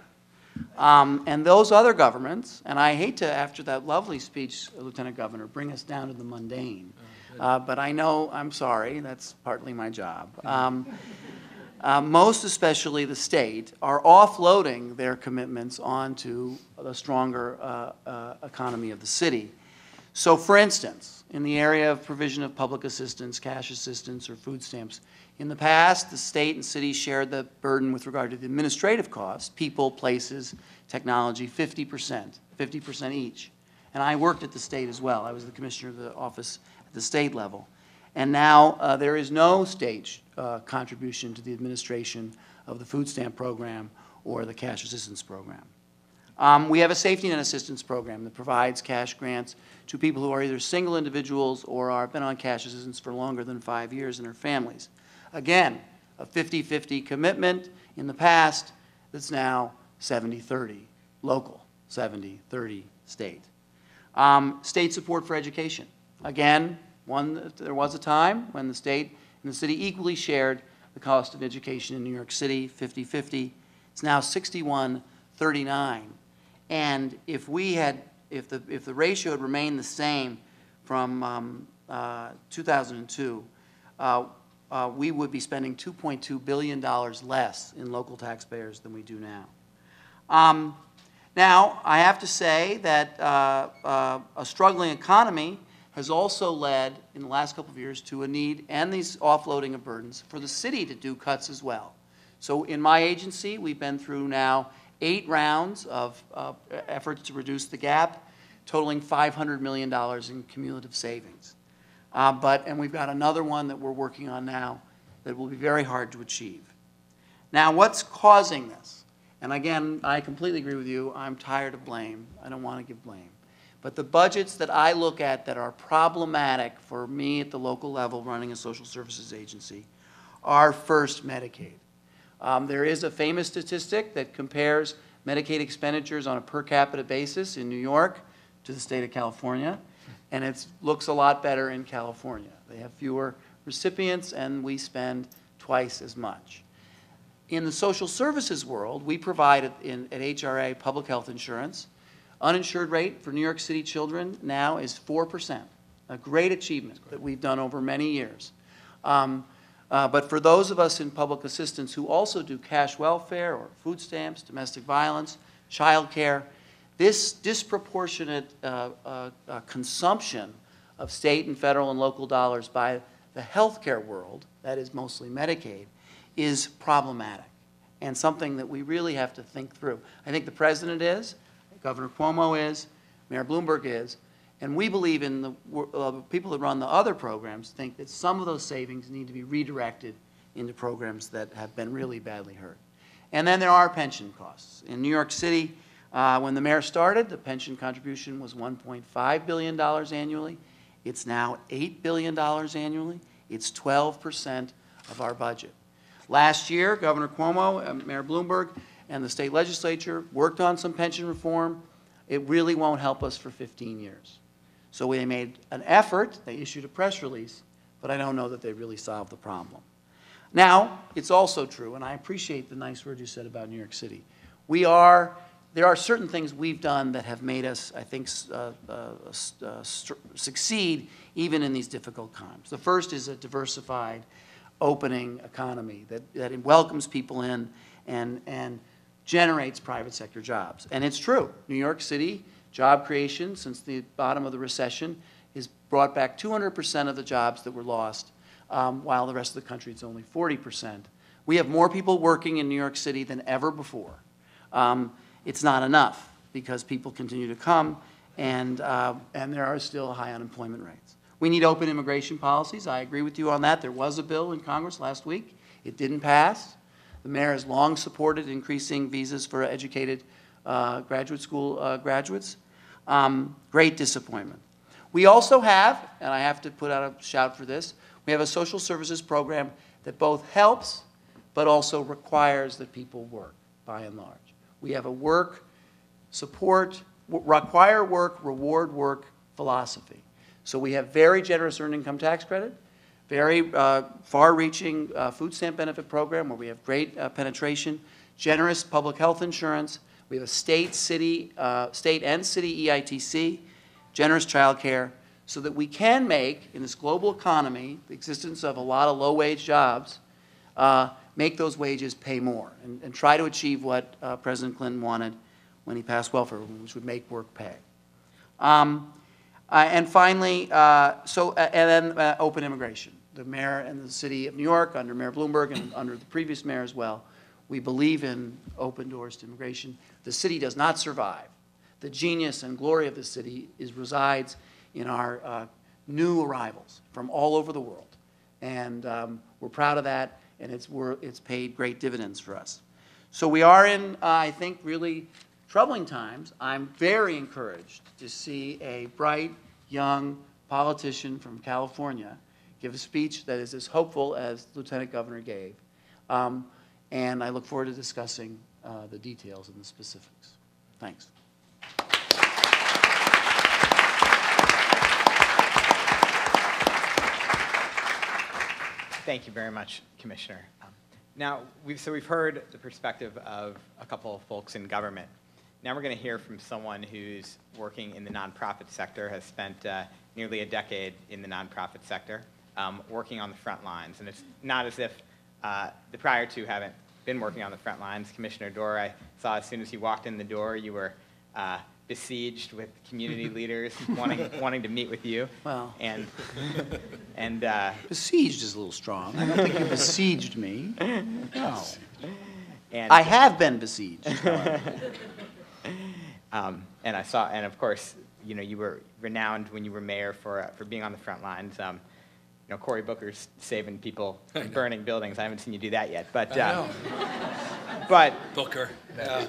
S4: And those other governments, and I hate to, after that lovely speech, Lieutenant Governor, bring us down to the mundane, but I know, I'm sorry, that's partly my job. Most especially the state, are offloading their commitments onto the stronger economy of the city. So for instance, in the area of provision of public assistance, cash assistance, or food stamps, in the past, the state and city shared the burden with regard to the administrative costs, people, places, technology, 50% each. And I worked at the state as well. I was the commissioner of the office at the state level. And now there is no state contribution to the administration of the food stamp program or the cash assistance program. We have a safety net assistance program that provides cash grants to people who are either single individuals or have been on cash assistance for longer than 5 years and their families. Again, a 50-50 commitment in the past that's now 70-30 local, 70-30 state. State support for education. Again, there was a time when the state and the city equally shared the cost of education in New York City, 50-50. It's now 61-39. And if the ratio had remained the same from 2002, we would be spending $2.2 billion less in local taxpayers than we do now. Now, I have to say that a struggling economy has also led, in the last couple of years, to a need, and these offloading of burdens, for the city to do cuts as well. So in my agency, we've been through now 8 rounds of efforts to reduce the gap, totaling $500 million in cumulative savings. And we've got another one that we're working on now that will be very hard to achieve. Now, what's causing this? And again, I completely agree with you. I'm tired of blame. I don't want to give blame. But the budgets that I look at that are problematic for me at the local level running a social services agency are first Medicaid. There is a famous statistic that compares Medicaid expenditures on a per capita basis in New York to the state of California, and it looks a lot better in California. They have fewer recipients, and we spend twice as much. In the social services world, we provide at HRA public health insurance. Uninsured rate for New York City children now is 4%, a great achievement that we've done over many years. But for those of us in public assistance who also do cash welfare or food stamps, domestic violence, child care, this disproportionate consumption of state and federal and local dollars by the healthcare world, that is mostly Medicaid, is problematic and something that we really have to think through. I think the President is, Governor Cuomo is, Mayor Bloomberg is, and we believe in the people that run the other programs think that some of those savings need to be redirected into programs that have been really badly hurt. And then there are pension costs. In New York City, when the mayor started, the pension contribution was $1.5 billion annually. It's now $8 billion annually. It's 12% of our budget. Last year, Governor Cuomo, Mayor Bloomberg, and the state legislature worked on some pension reform. It really won't help us for 15 years. So they made an effort, they issued a press release, but I don't know that they really solved the problem. Now, it's also true, and I appreciate the nice words you said about New York City. There are certain things we've done that have made us, I think, succeed even in these difficult times. The first is a diversified, opening economy that welcomes people in and generates private sector jobs. And it's true. New York City job creation since the bottom of the recession has brought back 200% of the jobs that were lost, while the rest of the country it's only 40%. We have more people working in New York City than ever before. it's not enough because people continue to come and there are still high unemployment rates. We need open immigration policies. I agree with you on that. There was a bill in Congress last week. It didn't pass. The mayor has long supported increasing visas for educated graduate school graduates. Great disappointment. We also have, and I have to put out a shout for this, we have a social services program that both helps but also requires that people work, by and large. We have a work, support, require work, reward work philosophy. So we have very generous earned income tax credit, very far-reaching food stamp benefit program where we have great penetration, generous public health insurance. We have a state and city EITC, generous child care, so that we can make, in this global economy, the existence of a lot of low-wage jobs, make those wages pay more and try to achieve what President Clinton wanted when he passed welfare, which would make work pay. And finally, and then open immigration. The mayor and the city of New York, under Mayor Bloomberg and under the previous mayor as well, we believe in open doors to immigration. The city does not survive. The genius and glory of the city resides in our new arrivals from all over the world. And we're proud of that, and it's paid great dividends for us. So we are in, I think, really troubling times. I'm very encouraged to see a bright, young politician from California give a speech that is as hopeful as the Lieutenant Governor gave. And I look forward to discussing the details and the specifics. Thanks.
S2: Thank you very much, Commissioner. Now, we've heard the perspective of a couple of folks in government. Now we're going to hear from someone who's working in the nonprofit sector, has spent nearly a decade in the nonprofit sector, working on the front lines. And it's not as if the prior two haven't been working on the front lines. Commissioner Doar, I saw as soon as you walked in the door, you were besieged with community leaders wanting to meet with you.
S4: Well,
S2: and
S4: besieged is a little strong. I don't think you besieged me. No.
S2: And
S4: I have been besieged.
S2: And I saw, and of course, you know, you were renowned when you were mayor for being on the front lines. You know, Cory Booker's saving people from burning buildings. I haven't seen you do that yet, but but
S5: Booker. Yeah.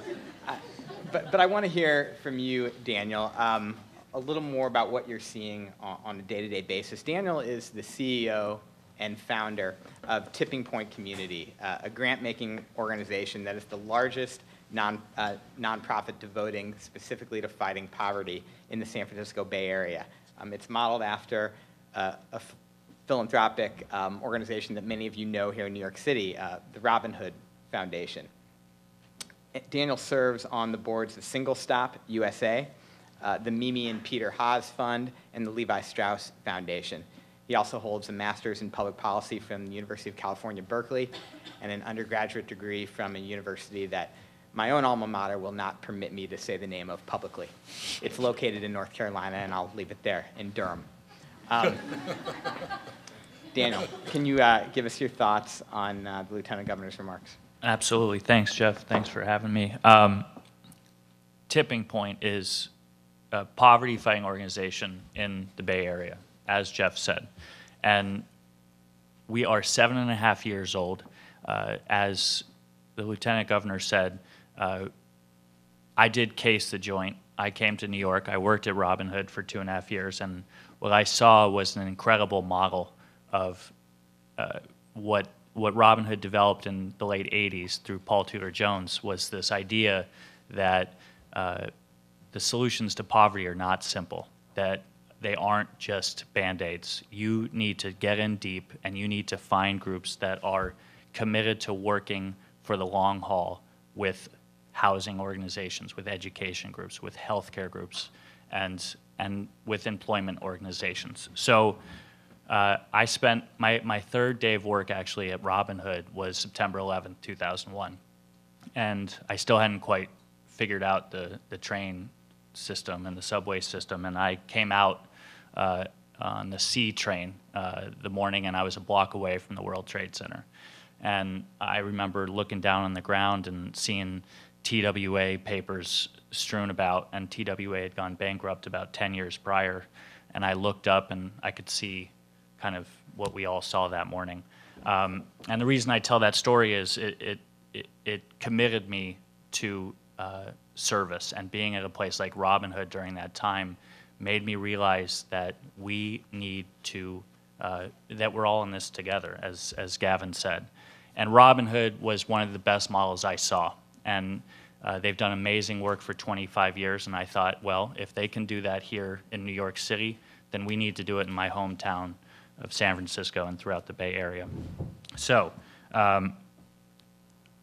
S2: But I want to hear from you, Daniel, a little more about what you're seeing on a day-to-day basis. Daniel is the CEO and founder of Tipping Point Community, a grant-making organization that is the largest nonprofit devoting specifically to fighting poverty in the San Francisco Bay Area. It's modeled after a philanthropic organization that many of you know here in New York City, the Robin Hood Foundation. Daniel serves on the boards of Single Stop USA, the Mimi and Peter Haas Fund, and the Levi Strauss Foundation. He also holds a master's in public policy from the University of California, Berkeley, and an undergraduate degree from a university that my own alma mater will not permit me to say the name of publicly. It's located in North Carolina, and I'll leave it there, in Durham. Daniel, can you give us your thoughts on the Lieutenant Governor's remarks?
S5: Absolutely. Thanks, Jeff. Thanks for having me. Tipping Point is a poverty-fighting organization in the Bay Area, as Jeff said. And we are 7.5 years old. As the Lieutenant Governor said, I did case the joint. I came to New York. I worked at Robin Hood for 2.5 years, and what I saw was an incredible model of what Robin Hood developed in the late 80s through Paul Tudor Jones was this idea that the solutions to poverty are not simple, that they aren't just Band-Aids. You need to get in deep, and you need to find groups that are committed to working for the long haul with housing organizations, with education groups, with healthcare groups, and with employment organizations. So I spent my third day of work actually at Robin Hood was September 11th, 2001. And I still hadn't quite figured out the train system and the subway system. And I came out on the C train the morning, and I was a block away from the World Trade Center. And I remember looking down on the ground and seeing TWA papers strewn about, and TWA had gone bankrupt about 10 years prior. And I looked up and I could see kind of what we all saw that morning. And the reason I tell that story is it committed me to service, and being at a place like Robin Hood during that time made me realize that we need to, that we're all in this together, as Gavin said. And Robin Hood was one of the best models I saw. And they've done amazing work for 25 years, and I thought, well, if they can do that here in New York City, then we need to do it in my hometown of San Francisco and throughout the Bay Area. So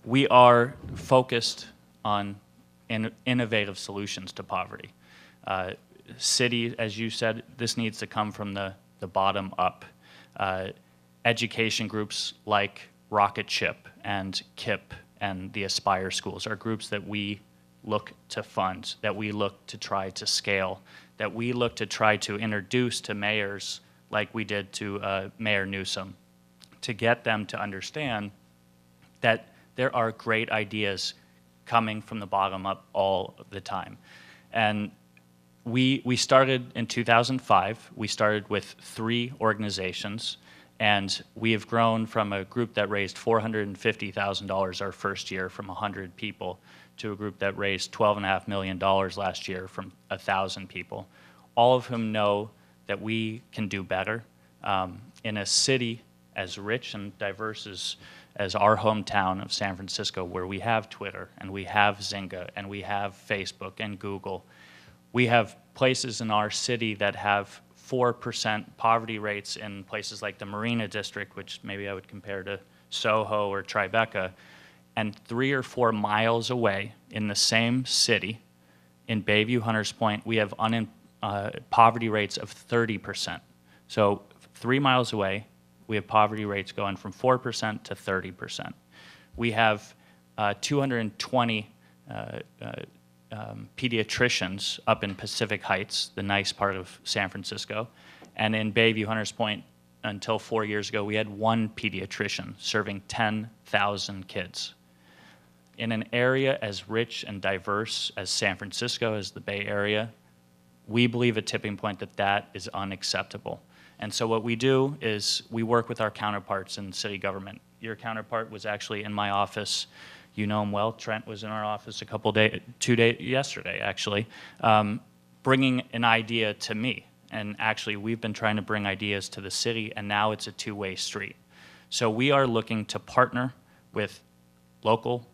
S5: we are focused on innovative solutions to poverty. City, as you said, this needs to come from the bottom up. Education groups like Rocket Ship and KIP and the Aspire schools are groups that we look to fund, that we look to try to scale, that we look to try to introduce to mayors like we did to Mayor Newsom, to get them to understand that there are great ideas coming from the bottom up all the time. And we started in 2005. We started with 3 organizations, and we have grown from a group that raised $450,000 our first year from 100 people to a group that raised $12.5 million last year from 1,000 people, all of whom know that we can do better. In a city as rich and diverse as our hometown of San Francisco, where we have Twitter and we have Zynga and we have Facebook and Google, we have places in our city that have 4% poverty rates in places like the Marina District, which maybe I would compare to Soho or Tribeca, and 3 or 4 miles away in the same city, in Bayview, Hunters Point, we have poverty rates of 30%. So 3 miles away, we have poverty rates going from 4% to 30%. We have 220 pediatricians up in Pacific Heights, the nice part of San Francisco. And in Bayview, Hunters Point, until 4 years ago, we had 1 pediatrician serving 10,000 kids. In an area as rich and diverse as San Francisco, as the Bay Area, we believe at Tipping Point that is unacceptable. And so what we do is we work with our counterparts in city government. Your counterpart was actually in my office. You know him well. Trent was in our office yesterday, actually, bringing an idea to me. And actually, we've been trying to bring ideas to the city, and now it's a two-way street. So we are looking to partner with local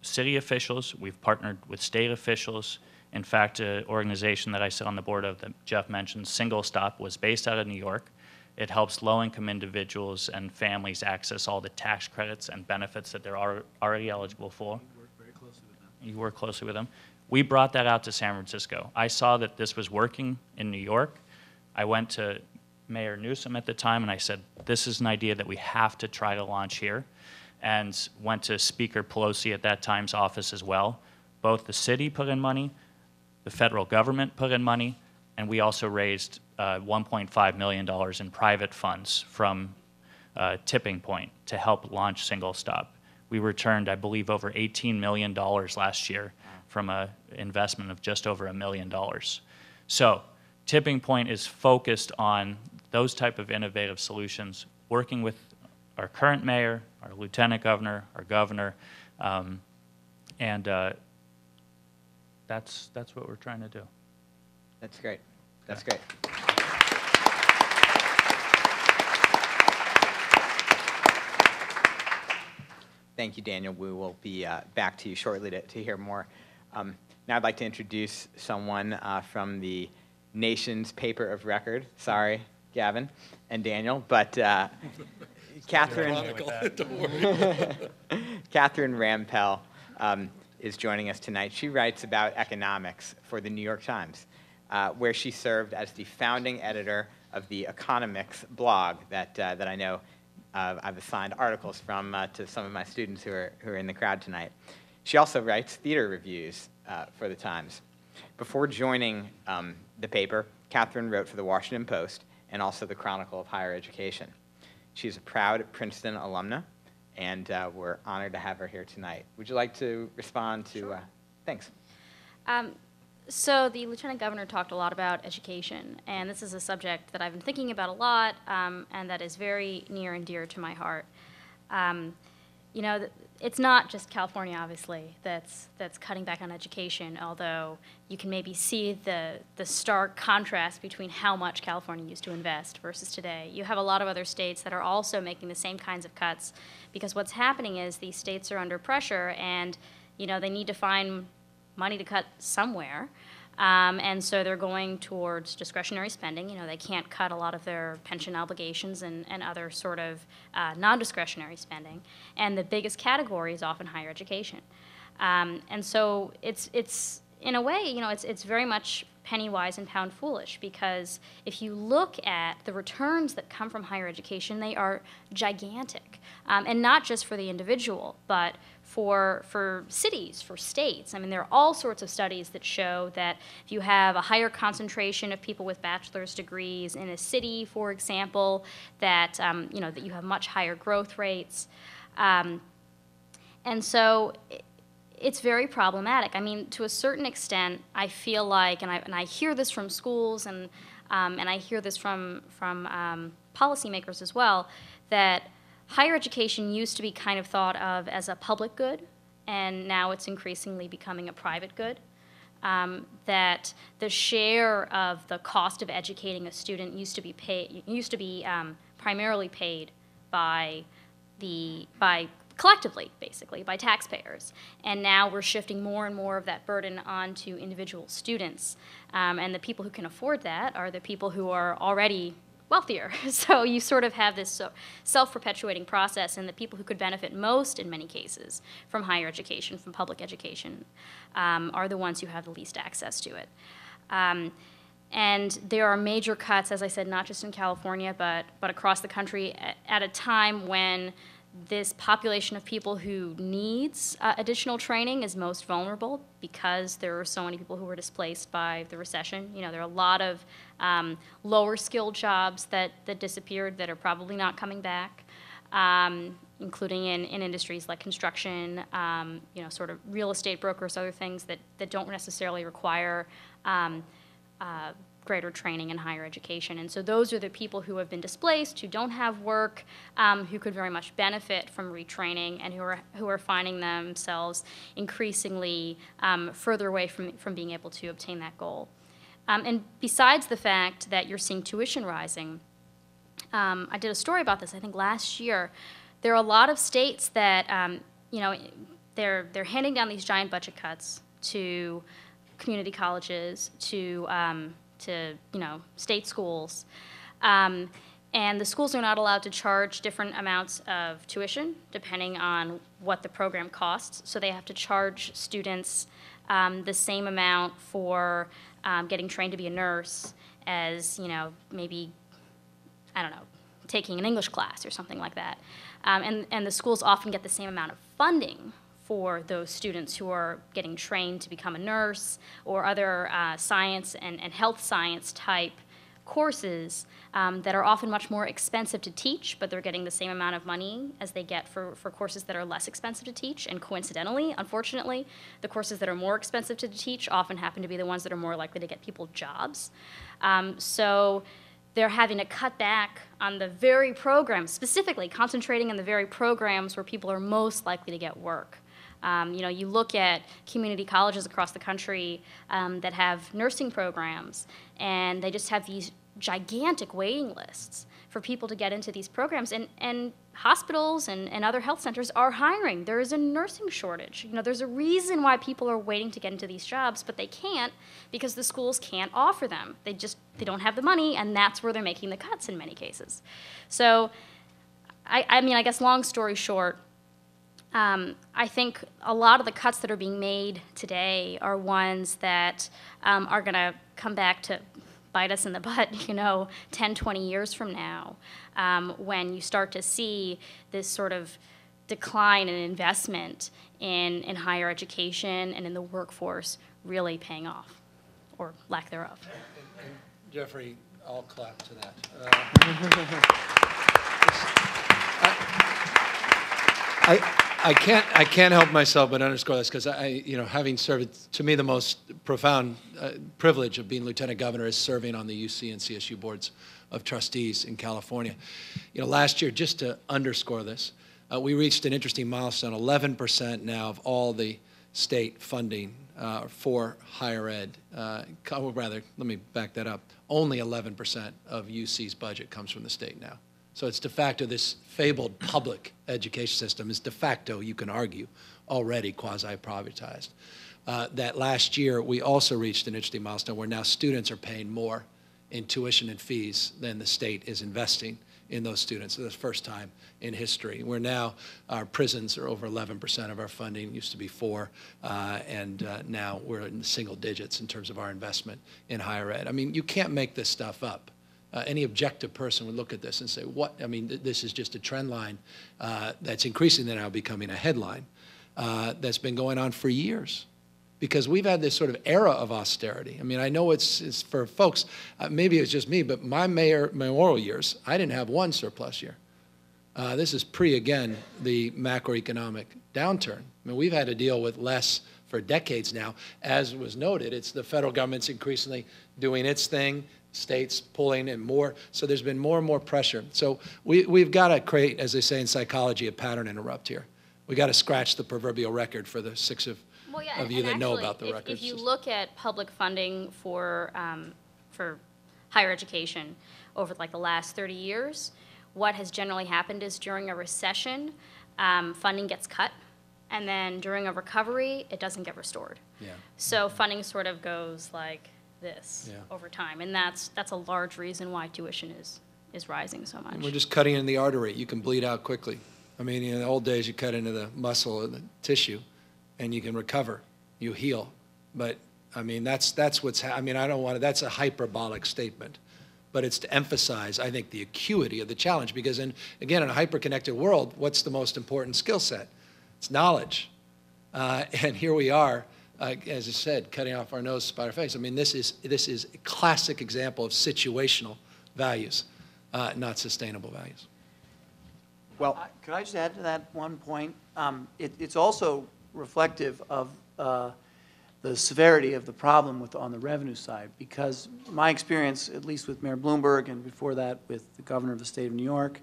S5: city officials. We've partnered with state officials. In fact, an organization that I sit on the board of that Jeff mentioned, Single Stop, was based out of New York. It helps low-income individuals and families access all the tax credits and benefits that they're already eligible for.
S4: You work very closely with them.
S5: You work closely with them. We brought that out to San Francisco. I saw that this was working in New York. I went to Mayor Newsom at the time and I said, this is an idea that we have to try to launch here. And went to Speaker Pelosi at that time's office as well. Both the city put in money, the federal government put in money, and we also raised $1.5 million in private funds from Tipping Point to help launch Single Stop. We returned, I believe, over $18 million last year from an investment of just over $1 million. So Tipping Point is focused on those type of innovative solutions, working with our current mayor, our lieutenant governor, our governor, and that's what we're trying to do.
S2: That's great. That's great. Thank you, Daniel. We will be back to you shortly to hear more. Now I'd like to introduce someone from the nation's paper of record. Sorry, Gavin and Daniel, but Catherine Rampell is joining us tonight. She writes about economics for the New York Times, where she served as the founding editor of the Economix blog that I know I've assigned articles from to some of my students who are in the crowd tonight. She also writes theater reviews for the Times. Before joining the paper, Catherine wrote for the Washington Post and also the Chronicle of Higher Education. She's a proud Princeton alumna, and we're honored to have her here tonight. Would you like to respond to?
S6: Sure.
S2: Thanks.
S6: So the Lieutenant Governor talked a lot about education, and this is a subject that I've been thinking about a lot, and that is very near and dear to my heart. You know, it's not just California, obviously, that's cutting back on education, although you can maybe see the stark contrast between how much California used to invest versus today. You have a lot of other states that are also making the same kinds of cuts, because what's happening is these states are under pressure, and, you know, they need to find money to cut somewhere. And so they're going towards discretionary spending. You know, they can't cut a lot of their pension obligations and other sort of non-discretionary spending. And the biggest category is often higher education. And so it's in a way, you know, it's very much penny wise and pound foolish, because if you look at the returns that come from higher education, they are gigantic. And not just for the individual, but for cities, for states. I mean, there are all sorts of studies that show that if you have a higher concentration of people with bachelor's degrees in a city, for example, that, you know, that you have much higher growth rates. And so it's very problematic. I mean, to a certain extent, I feel like, and I hear this from schools, and I hear this from policymakers as well, that higher education used to be kind of thought of as a public good, and now it's increasingly becoming a private good. That the share of the cost of educating a student used to be primarily paid by collectively, basically, by taxpayers. And now we're shifting more and more of that burden onto individual students. And the people who can afford that are the people who are already wealthier. So you sort of have this self-perpetuating process, and the people who could benefit most in many cases from higher education, from public education, are the ones who have the least access to it. And there are major cuts, as I said, not just in California, but across the country at a time when this population of people who needs additional training is most vulnerable, because there are so many people who were displaced by the recession. You know, there are a lot of lower skilled jobs that disappeared that are probably not coming back, including in industries like construction, you know, sort of real estate brokers, other things that don't necessarily require greater training and higher education. And so those are the people who have been displaced, who don't have work, who could very much benefit from retraining, and who are finding themselves increasingly further away from being able to obtain that goal. And besides the fact that you're seeing tuition rising, I did a story about this, I think last year. There are a lot of states that, you know, they're handing down these giant budget cuts to community colleges, to you know, state schools. And the schools are not allowed to charge different amounts of tuition depending on what the program costs. So they have to charge students the same amount for getting trained to be a nurse as, you know, maybe, I don't know, taking an English class or something like that. And the schools often get the same amount of funding for those students who are getting trained to become a nurse or other science and health science type courses that are often much more expensive to teach, but they're getting the same amount of money as they get for courses that are less expensive to teach. And coincidentally, unfortunately, the courses that are more expensive to teach often happen to be the ones that are more likely to get people jobs. So they're having to cut back on the very programs, specifically concentrating on the very programs where people are most likely to get work. You know, you look at community colleges across the country that have nursing programs, and they just have these gigantic waiting lists for people to get into these programs. And hospitals and other health centers are hiring. There is a nursing shortage. You know, there's a reason why people are waiting to get into these jobs, but they can't because the schools can't offer them. They don't have the money, and that's where they're making the cuts in many cases. So, I mean, I guess long story short, I think a lot of the cuts that are being made today are ones that are going to come back to bite us in the butt, you know, 10, 20 years from now, when you start to see this sort of decline in investment in higher education and in the workforce really paying off, or lack thereof.
S3: And Jeffrey, I'll clap to that. I can't help myself but underscore this because having served, to me, the most profound privilege of being lieutenant governor is serving on the UC and CSU boards of trustees in California. Last year, just to underscore this, we reached an interesting milestone. 11% now of all the state funding for higher ed, rather, let me back that up. Only 11% of UC's budget comes from the state now. So it's de facto, this fabled public education system is de facto, you can argue, already quasi-privatized. That last year, we also reached an interesting milestone where now students are paying more in tuition and fees than the state is investing in those students. So that's the first time in history. Where now our prisons are over 11% of our funding, used to be 4%, and now we're in the single digits in terms of our investment in higher ed. I mean, you can't make this stuff up. Any objective person would look at this and say, what? I mean, this is just a trend line that's increasingly now becoming a headline that's been going on for years. Because we've had this sort of era of austerity. I mean, I know it's for folks, maybe it's just me, but my mayoral years, I didn't have one surplus year. This is again, the macroeconomic downturn. I mean, we've had to deal with less for decades now. As was noted, it's the federal government's increasingly doing its thing, states pulling in more. So there's been more and more pressure. So we've got to create, as they say in psychology, a pattern interrupt here. We've got to scratch the proverbial record for the 6 of you that know about the records.
S6: If you look at public funding for higher education over like the last 30 years, what has generally happened is during a recession, funding gets cut, and then during a recovery, it doesn't get restored.
S3: Yeah.
S6: So funding sort of goes like this over time, and that's a large reason why tuition is rising so much.
S3: And we're just cutting in the artery. You can bleed out quickly. I mean, in the old days, you cut into the muscle or the tissue, and you can recover, you heal. But I mean, that's what's, I mean, I don't want to, that's a hyperbolic statement, but it's to emphasize, I think, the acuity of the challenge, because again, in a hyper-connected world, what's the most important skill set? It's knowledge. And here we are, as I said, cutting off our nose to spite our face. I mean, this is a classic example of situational values, not sustainable values.
S2: Well,
S4: Could I just add to that one point? It's also reflective of the severity of the problem on the revenue side, because my experience, at least with Mayor Bloomberg and before that with the governor of the state of New York,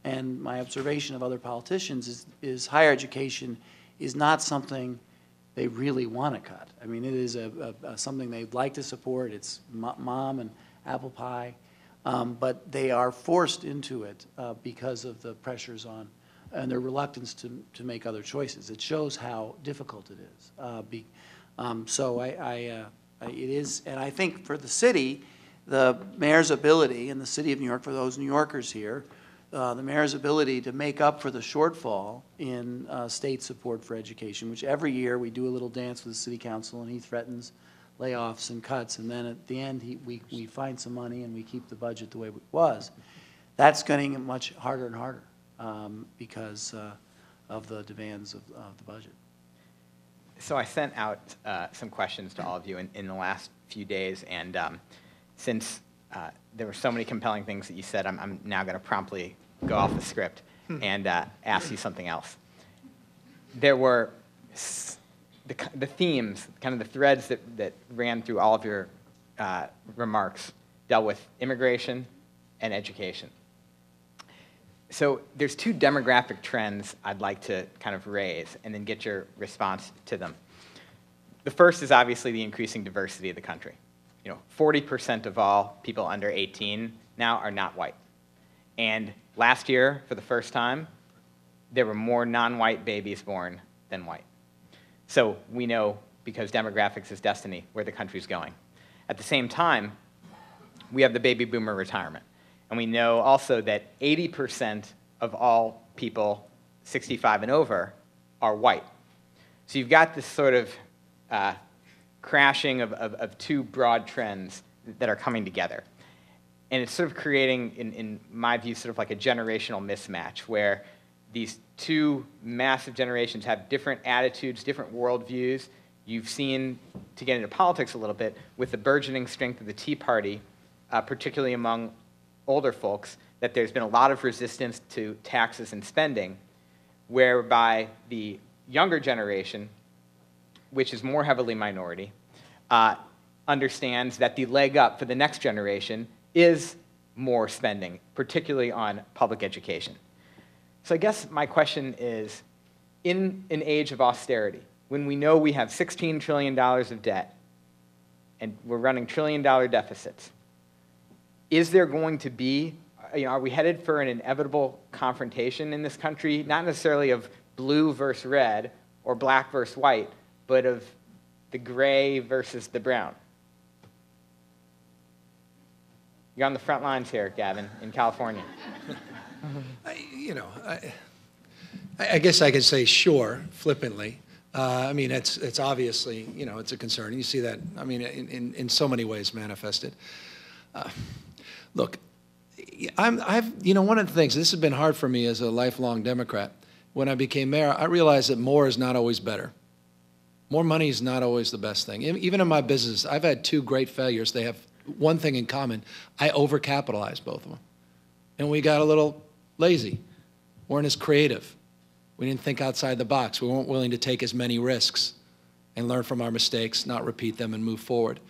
S4: and my observation of other politicians is higher education is not something they really want to cut. I mean, it is something they'd like to support. It's mom and apple pie, but they are forced into it because of the pressures on and their reluctance to make other choices. It shows how difficult it is. It is, and I think for the city, the mayor's ability, and the city of New York, for those New Yorkers here, the mayor's ability to make up for the shortfall in state support for education, which every year we do a little dance with the city council, and he threatens layoffs and cuts, and then at the end we find some money and we keep the budget the way it was. That's getting much harder and harder because of the demands of the budget.
S2: so I sent out some questions to all of you in the last few days, and since there were so many compelling things that you said, I'm now going to promptly go off the script and ask you something else. There were the themes, kind of the threads that ran through all of your remarks dealt with immigration and education. So there's 2 demographic trends I'd like to kind of raise and then get your response to them. The first is obviously the increasing diversity of the country. 40% of all people under 18 now are not white. And last year, for the first time, there were more non-white babies born than white. So we know, because demographics is destiny, where the country's going. At the same time, we have the baby boomer retirement. And we know also that 80% of all people 65 and over are white. So you've got this sort of crashing of 2 broad trends that are coming together. And it's sort of creating, in my view, sort of like a generational mismatch where these 2 massive generations have different attitudes, different worldviews. You've seen, to get into politics a little bit, with the burgeoning strength of the Tea Party, particularly among older folks, that there's been a lot of resistance to taxes and spending. whereby the younger generation, which is more heavily minority, understands that the leg up for the next generation is more spending, particularly on public education. So I guess my question is, in an age of austerity, when we know we have $16 trillion of debt and we're running trillion-dollar deficits, is there going to be, are we headed for an inevitable confrontation in this country, not necessarily of blue versus red or black versus white, but of the gray versus the brown? You're on the front lines here, Gavin, in California.
S3: I guess I could say sure, flippantly. I mean, it's obviously, it's a concern. You see that, I mean, in so many ways manifested. Look, one of the things, this has been hard for me as a lifelong Democrat. When I became mayor, I realized that more is not always better. More money is not always the best thing. Even in my business, I've had two great failures. They have one thing in common. I overcapitalized both of them. And we got a little lazy. Weren't as creative. We didn't think outside the box. We weren't willing to take as many risks and learn from our mistakes, not repeat them, and move forward.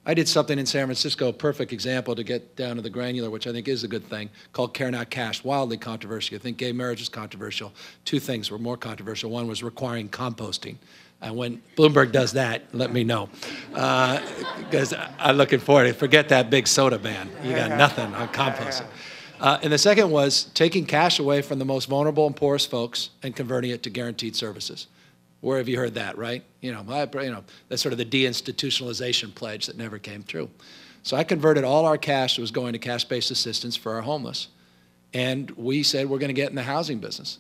S3: I did something in San Francisco, a perfect example to get down to the granular, which I think is a good thing, called Care Not Cash, wildly controversial. I think gay marriage is controversial. Two things were more controversial. One was requiring composting. And when Bloomberg does that, let me know. Because I'm looking forward to it. Forget that big soda ban. You got nothing on composting. And the second was taking cash away from the most vulnerable and poorest folks and converting it to guaranteed services. Where have you heard that, right? That's sort of the deinstitutionalization pledge that never came through. So I converted all our cash that was going to cash-based assistance for our homeless. And we said we're going to get in the housing business.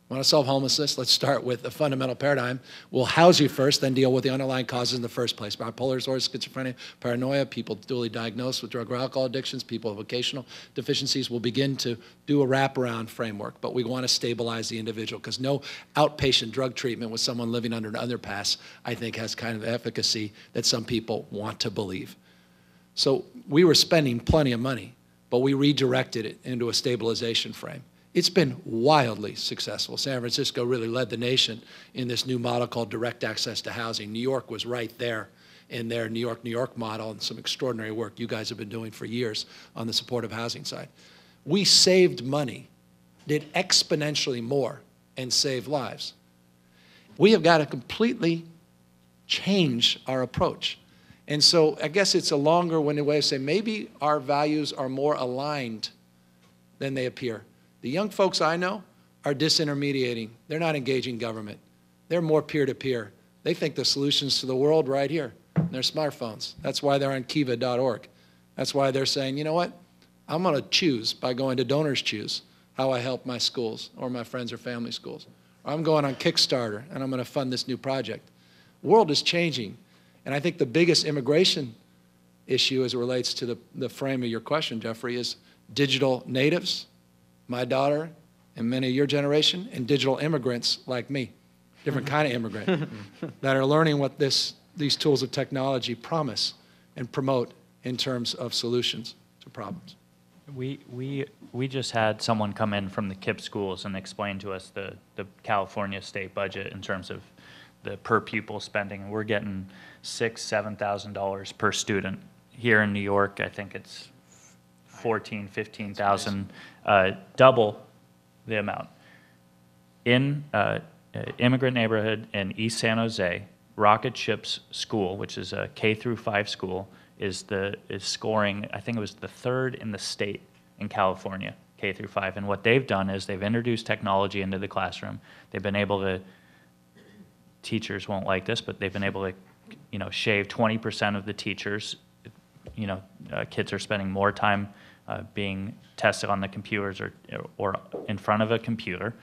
S3: Want to solve homelessness? Let's start with a fundamental paradigm. We'll house you first, then deal with the underlying causes in the first place. Bipolar disorder, schizophrenia, paranoia, people duly diagnosed with drug or alcohol addictions, people with vocational deficiencies. We'll begin to do a wraparound framework, but we want to stabilize the individual because no outpatient drug treatment with someone living under an underpass, I think, has kind of efficacy that some people want to believe. So we were spending plenty of money, but we redirected it into a stabilization frame. It's been wildly successful. San Francisco really led the nation in this new model called direct access to housing. New York was right there in their New York model, and some extraordinary work you guys have been doing for years on the supportive housing side. We saved money, did exponentially more, and saved lives. We have got to completely change our approach. And so I guess it's a longer-winded way of saying maybe our values are more aligned than they appear. The young folks I know are disintermediating. They're not engaging government. They're more peer-to-peer. They think the solutions to the world right here in their smartphones. That's why they're on kiva.org. That's why they're saying, you know what? I'm going to choose by going to Donors Choose how I help my schools or my friends or family schools. Or I'm going on Kickstarter and I'm going to fund this new project. The world is changing. And I think the biggest immigration issue as it relates to the frame of your question, Jeffrey, is digital natives, my daughter and many of your generation, and digital immigrants like me, different kind of immigrant, that are learning what these tools of technology promise and promote in terms of solutions to problems.
S5: We just had someone come in from the KIPP schools and explain to us the California state budget in terms of the per pupil spending. We're getting $6,000, $7,000 per student. Here in New York, I think it's $14,000, $15,000, double the amount. In immigrant neighborhood in East San Jose, Rocket Ship's school, which is a K-5 school, is scoring, I think it was the third in the state in California, K-5. And what they've done is they've introduced technology into the classroom. They've been able to, teachers won't like this, but they've been able to, shave 20% of the teachers. Kids are spending more time being tested on the computers or in front of a computer.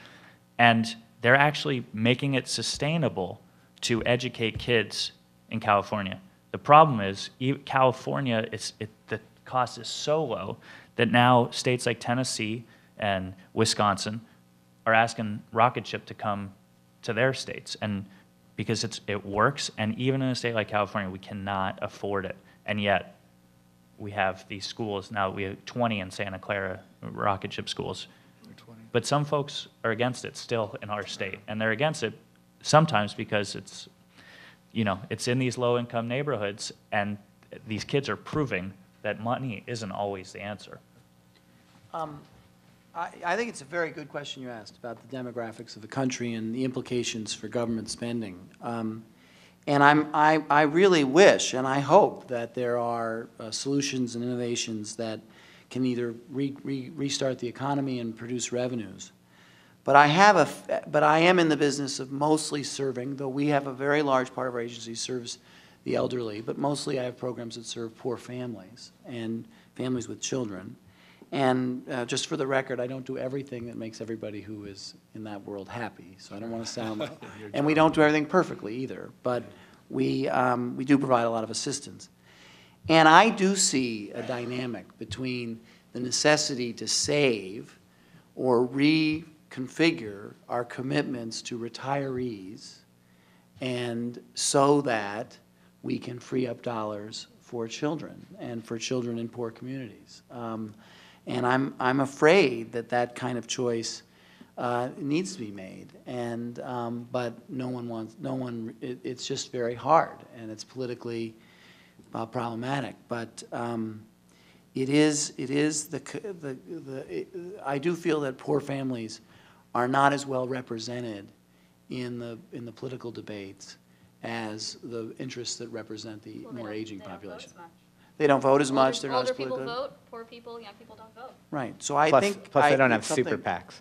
S5: And they're actually making it sustainable to educate kids in California. The problem is California, the cost is so low that now states like Tennessee and Wisconsin are asking Rocket Ship to come to their states, and because it works, and even in a state like California, we cannot afford it, and yet we have these schools now. We have 20 in Santa Clara Rocket Ship schools. But some folks are against it still in our state, and they're against it sometimes because it's, you know, it's in these low-income neighborhoods, and these kids are proving that money isn't always the answer.
S4: I think it's a very good question you asked about the demographics of the country and the implications for government spending. And I really wish and I hope that there are solutions and innovations that can either restart the economy and produce revenues. But I am in the business of mostly serving, though we have a very large part of our agency serves the elderly, but mostly I have programs that serve poor families and families with children. And just for the record, I don't do everything that makes everybody who is in that world happy. So I don't want to sound, and we don't do everything perfectly either. But we do provide a lot of assistance. And I do see a dynamic between the necessity to save or reconfigure our commitments to retirees, and so that we can free up dollars for children and for children in poor communities. And I'm afraid that that kind of choice needs to be made, and but it's just very hard, and it's politically problematic. But I do feel that poor families are not as well represented in the political debates as the interests that represent the more aging population. They don't vote as much. They're not as political.
S6: Older people vote, poor people, young people don't vote.
S4: Right. So I
S2: Plus,
S4: think
S2: they don't have super PACs.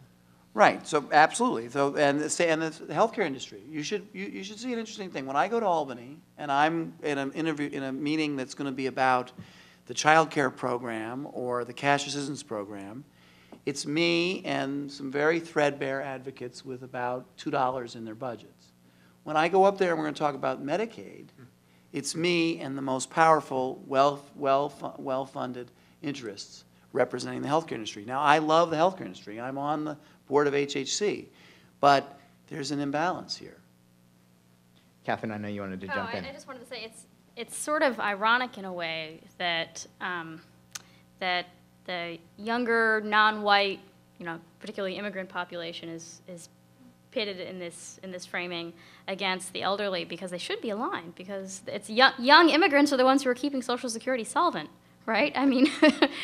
S4: Right. So absolutely. So and the healthcare industry. You should see an interesting thing. When I go to Albany and I'm in a meeting that's going to be about the child care program or the cash assistance program, it's me and some very threadbare advocates with about $2 in their budgets. When I go up there and we're going to talk about Medicaid, it's me and the most powerful, well-funded interests representing the healthcare industry. Now, I love the healthcare industry. I'm on the board of HHC, but there's an imbalance here.
S2: Catherine, I know you wanted to jump in.
S6: I just wanted to say it's sort of ironic in a way that that the younger, non-white, particularly immigrant population is pitted in this framing against the elderly, because they should be aligned, because it's young immigrants are the ones who are keeping Social Security solvent, right? I mean,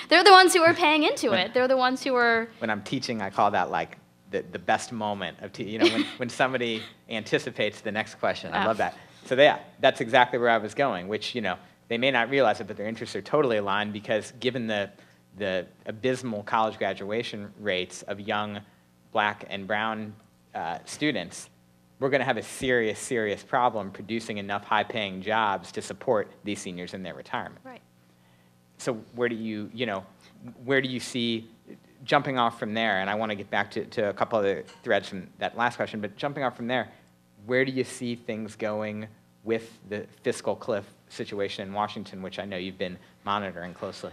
S6: they're the ones who are paying into it. They're the ones who are.
S2: When I'm teaching, I call that like the best moment of when somebody anticipates the next question. I love that. So yeah, that's exactly where I was going. Which they may not realize it, but their interests are totally aligned, because given the abysmal college graduation rates of young Black and brown students, we're going to have a serious problem producing enough high-paying jobs to support these seniors in their retirement.
S6: Right.
S2: So where do you see, jumping off from there, and I want to get back to a couple other threads from that last question, but jumping off from there, where do you see things going with the fiscal cliff situation in Washington, which I know you've been monitoring closely?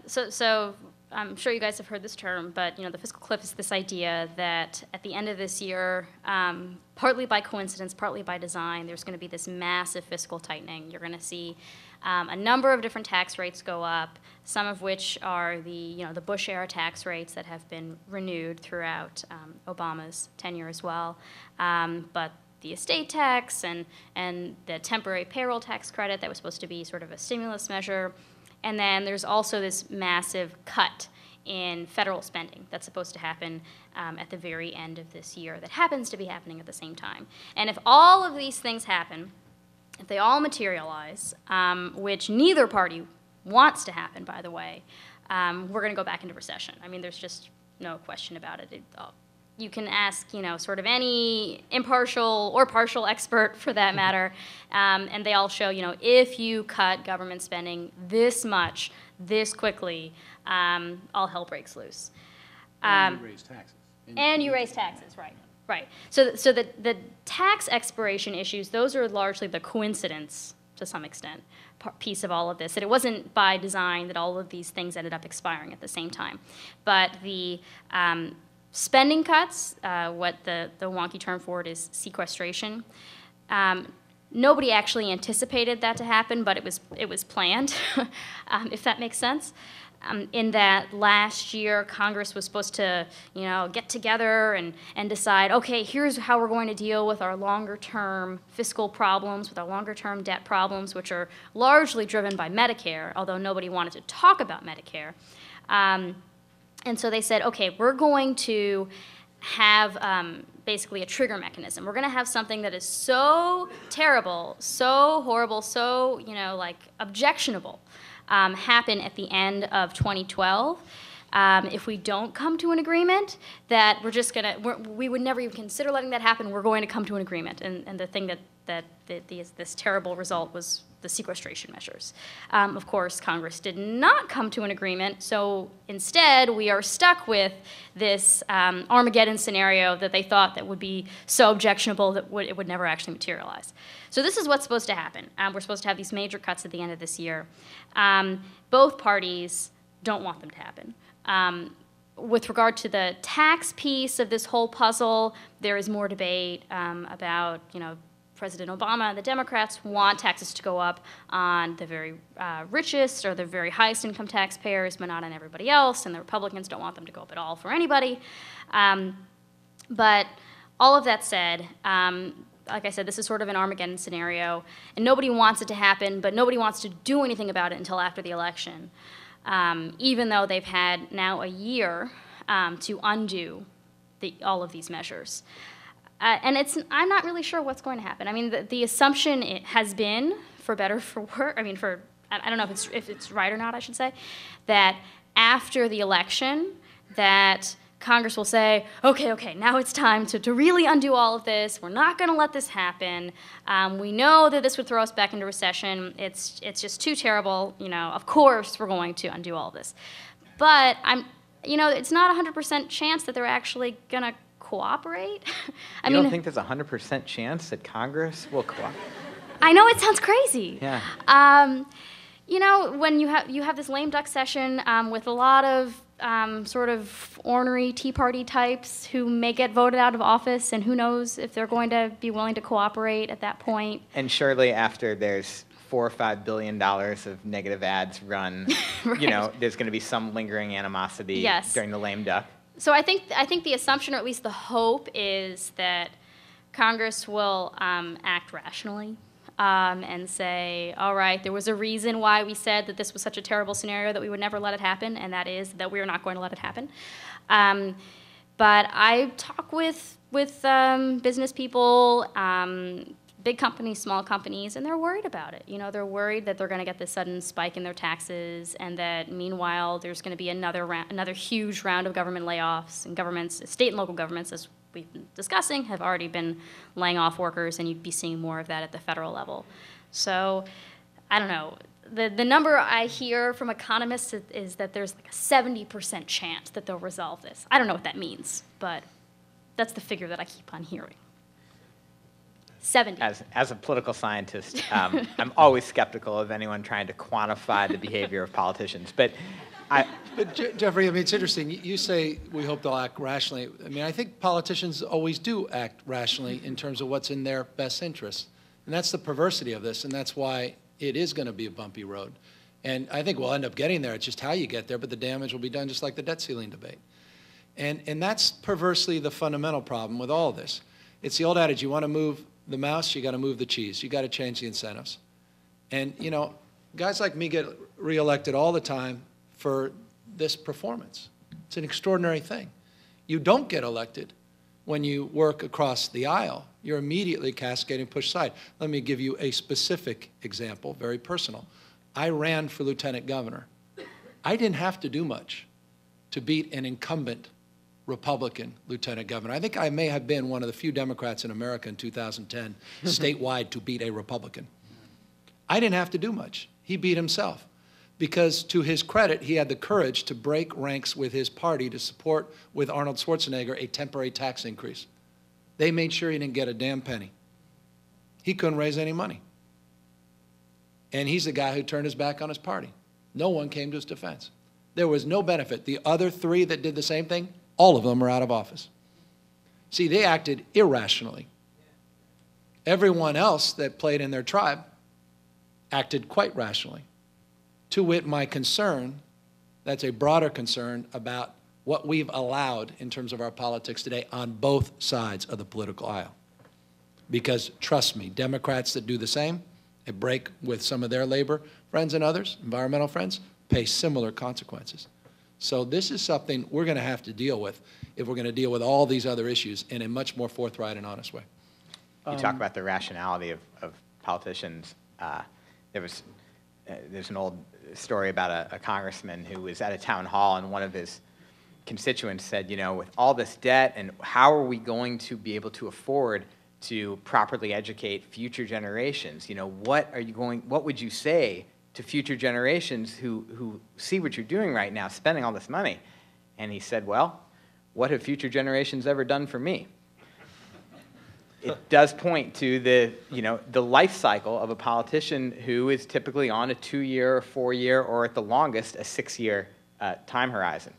S6: So I'm sure you guys have heard this term, but the fiscal cliff is this idea that at the end of this year, partly by coincidence, partly by design, there's going to be this massive fiscal tightening. You're going to see a number of different tax rates go up, some of which are the Bush-era tax rates that have been renewed throughout Obama's tenure as well. But the estate tax and the temporary payroll tax credit that was supposed to be sort of a stimulus measure. And then there's also this massive cut in federal spending that's supposed to happen at the very end of this year that happens to be happening at the same time. And if all of these things happen, if they all materialize, which neither party wants to happen, by the way, we're going to go back into recession. I mean, there's just no question about it. You can ask, sort of any impartial or partial expert for that matter, and they all show, if you cut government spending this much, this quickly, all hell breaks loose.
S4: And you raise taxes.
S6: And you raise taxes, right. Right. So the tax expiration issues, those are largely the coincidence, to some extent, piece of all of this, that it wasn't by design that all of these things ended up expiring at the same time. But the spending cuts, what the wonky term for it is sequestration. Nobody actually anticipated that to happen, but it was planned, if that makes sense. in that last year, Congress was supposed to, get together and decide, okay, here's how we're going to deal with our longer-term fiscal problems, with our longer-term debt problems, which are largely driven by Medicare, although nobody wanted to talk about Medicare. And so they said, okay, we're going to have basically a trigger mechanism. We're going to have something that is so terrible, so horrible, so, objectionable, happen at the end of 2012. If we don't come to an agreement, that we would never even consider letting that happen. We're going to come to an agreement. And the thing this terrible result was the sequestration measures. Of course, Congress did not come to an agreement, so instead we are stuck with this Armageddon scenario that they thought that would be so objectionable that it would never actually materialize. So this is what's supposed to happen. We're supposed to have these major cuts at the end of this year. Both parties don't want them to happen. With regard to the tax piece of this whole puzzle, there is more debate about, President Obama and the Democrats want taxes to go up on the very richest or the very highest income taxpayers, but not on everybody else, and the Republicans don't want them to go up at all for anybody. But all of that said, like I said, this is sort of an Armageddon scenario, and nobody wants it to happen, but nobody wants to do anything about it until after the election, even though they've had now a year to undo all of these measures. And I'm not really sure what's going to happen. I mean, the assumption has been, for better or for worse, I don't know if it's right or not, I should say, that after the election, that Congress will say, okay, now it's time to really undo all of this. We're not going to let this happen. We know that this would throw us back into recession. It's just too terrible. Of course we're going to undo all of this. But it's not a 100% chance that they're actually going to cooperate.
S2: I don't think there's a 100% chance that Congress will cooperate?
S6: I know it sounds crazy.
S2: Yeah.
S6: When you have this lame duck session with a lot of sort of ornery Tea Party types who may get voted out of office, and who knows if they're going to be willing to cooperate at that point.
S2: And surely after there's $4 or $5 billion of negative ads run,
S6: Right.
S2: There's going to be some lingering animosity
S6: Yes.
S2: during the lame duck.
S6: So I think the assumption, or at least the hope, is that Congress will act rationally and say, all right, there was a reason why we said that this was such a terrible scenario that we would never let it happen, and that is that we are not going to let it happen. But I talk with business people, big companies, small companies, and they're worried about it. They're worried that they're going to get this sudden spike in their taxes, and that meanwhile there's going to be another huge round of government layoffs, and governments, state and local governments, as we've been discussing, have already been laying off workers, and you'd be seeing more of that at the federal level. So, I don't know. The number I hear from economists is that there's like a 70% chance that they'll resolve this. I don't know what that means, but that's the figure that I keep on hearing. 70.
S2: As a political scientist, I'm always skeptical of anyone trying to quantify the behavior of politicians. But
S3: Jeffrey, it's interesting. You say we hope they'll act rationally. I think politicians always do act rationally in terms of what's in their best interest. And that's the perversity of this, and that's why it is going to be a bumpy road. And I think we'll end up getting there. It's just how you get there, but the damage will be done just like the debt ceiling debate. And that's perversely the fundamental problem with all of this. It's the old adage, you want to move the mouse, you got to move the cheese. You got to change the incentives. And, guys like me get reelected all the time for this performance. It's an extraordinary thing. You don't get elected when you work across the aisle. You're immediately cascading, pushed aside. Let me give you a specific example, very personal. I ran for lieutenant governor. I didn't have to do much to beat an incumbent Republican lieutenant governor. I think I may have been one of the few Democrats in America in 2010 statewide to beat a Republican. I didn't have to do much. He beat himself because, to his credit, he had the courage to break ranks with his party to support, with Arnold Schwarzenegger, a temporary tax increase. They made sure he didn't get a damn penny. He couldn't raise any money. And he's the guy who turned his back on his party. No one came to his defense. There was no benefit. The other three that did the same thing, all of them are out of office. See, they acted irrationally. Everyone else that played in their tribe acted quite rationally. To wit, my concern That's a broader concern about what we've allowed in terms of our politics today on both sides of the political aisle. Because trust me, Democrats that do the same, they break with some of their labor friends and others, environmental friends, pay similar consequences. So this is something we're going to have to deal with if we're going to deal with all these other issues in a much more forthright and honest way.
S2: You talk about the rationality of politicians. There's an old story about a congressman who was at a town hall, and one of his constituents said, you know, with all this debt, and how are we going to be able to afford to properly educate future generations? You know, what would you say to future generations who see what you're doing right now, spending all this money? And he said, well, what have future generations ever done for me? It does point to the life cycle of a politician who is typically on a 2-year, 4-year, or at the longest, a 6-year time horizon.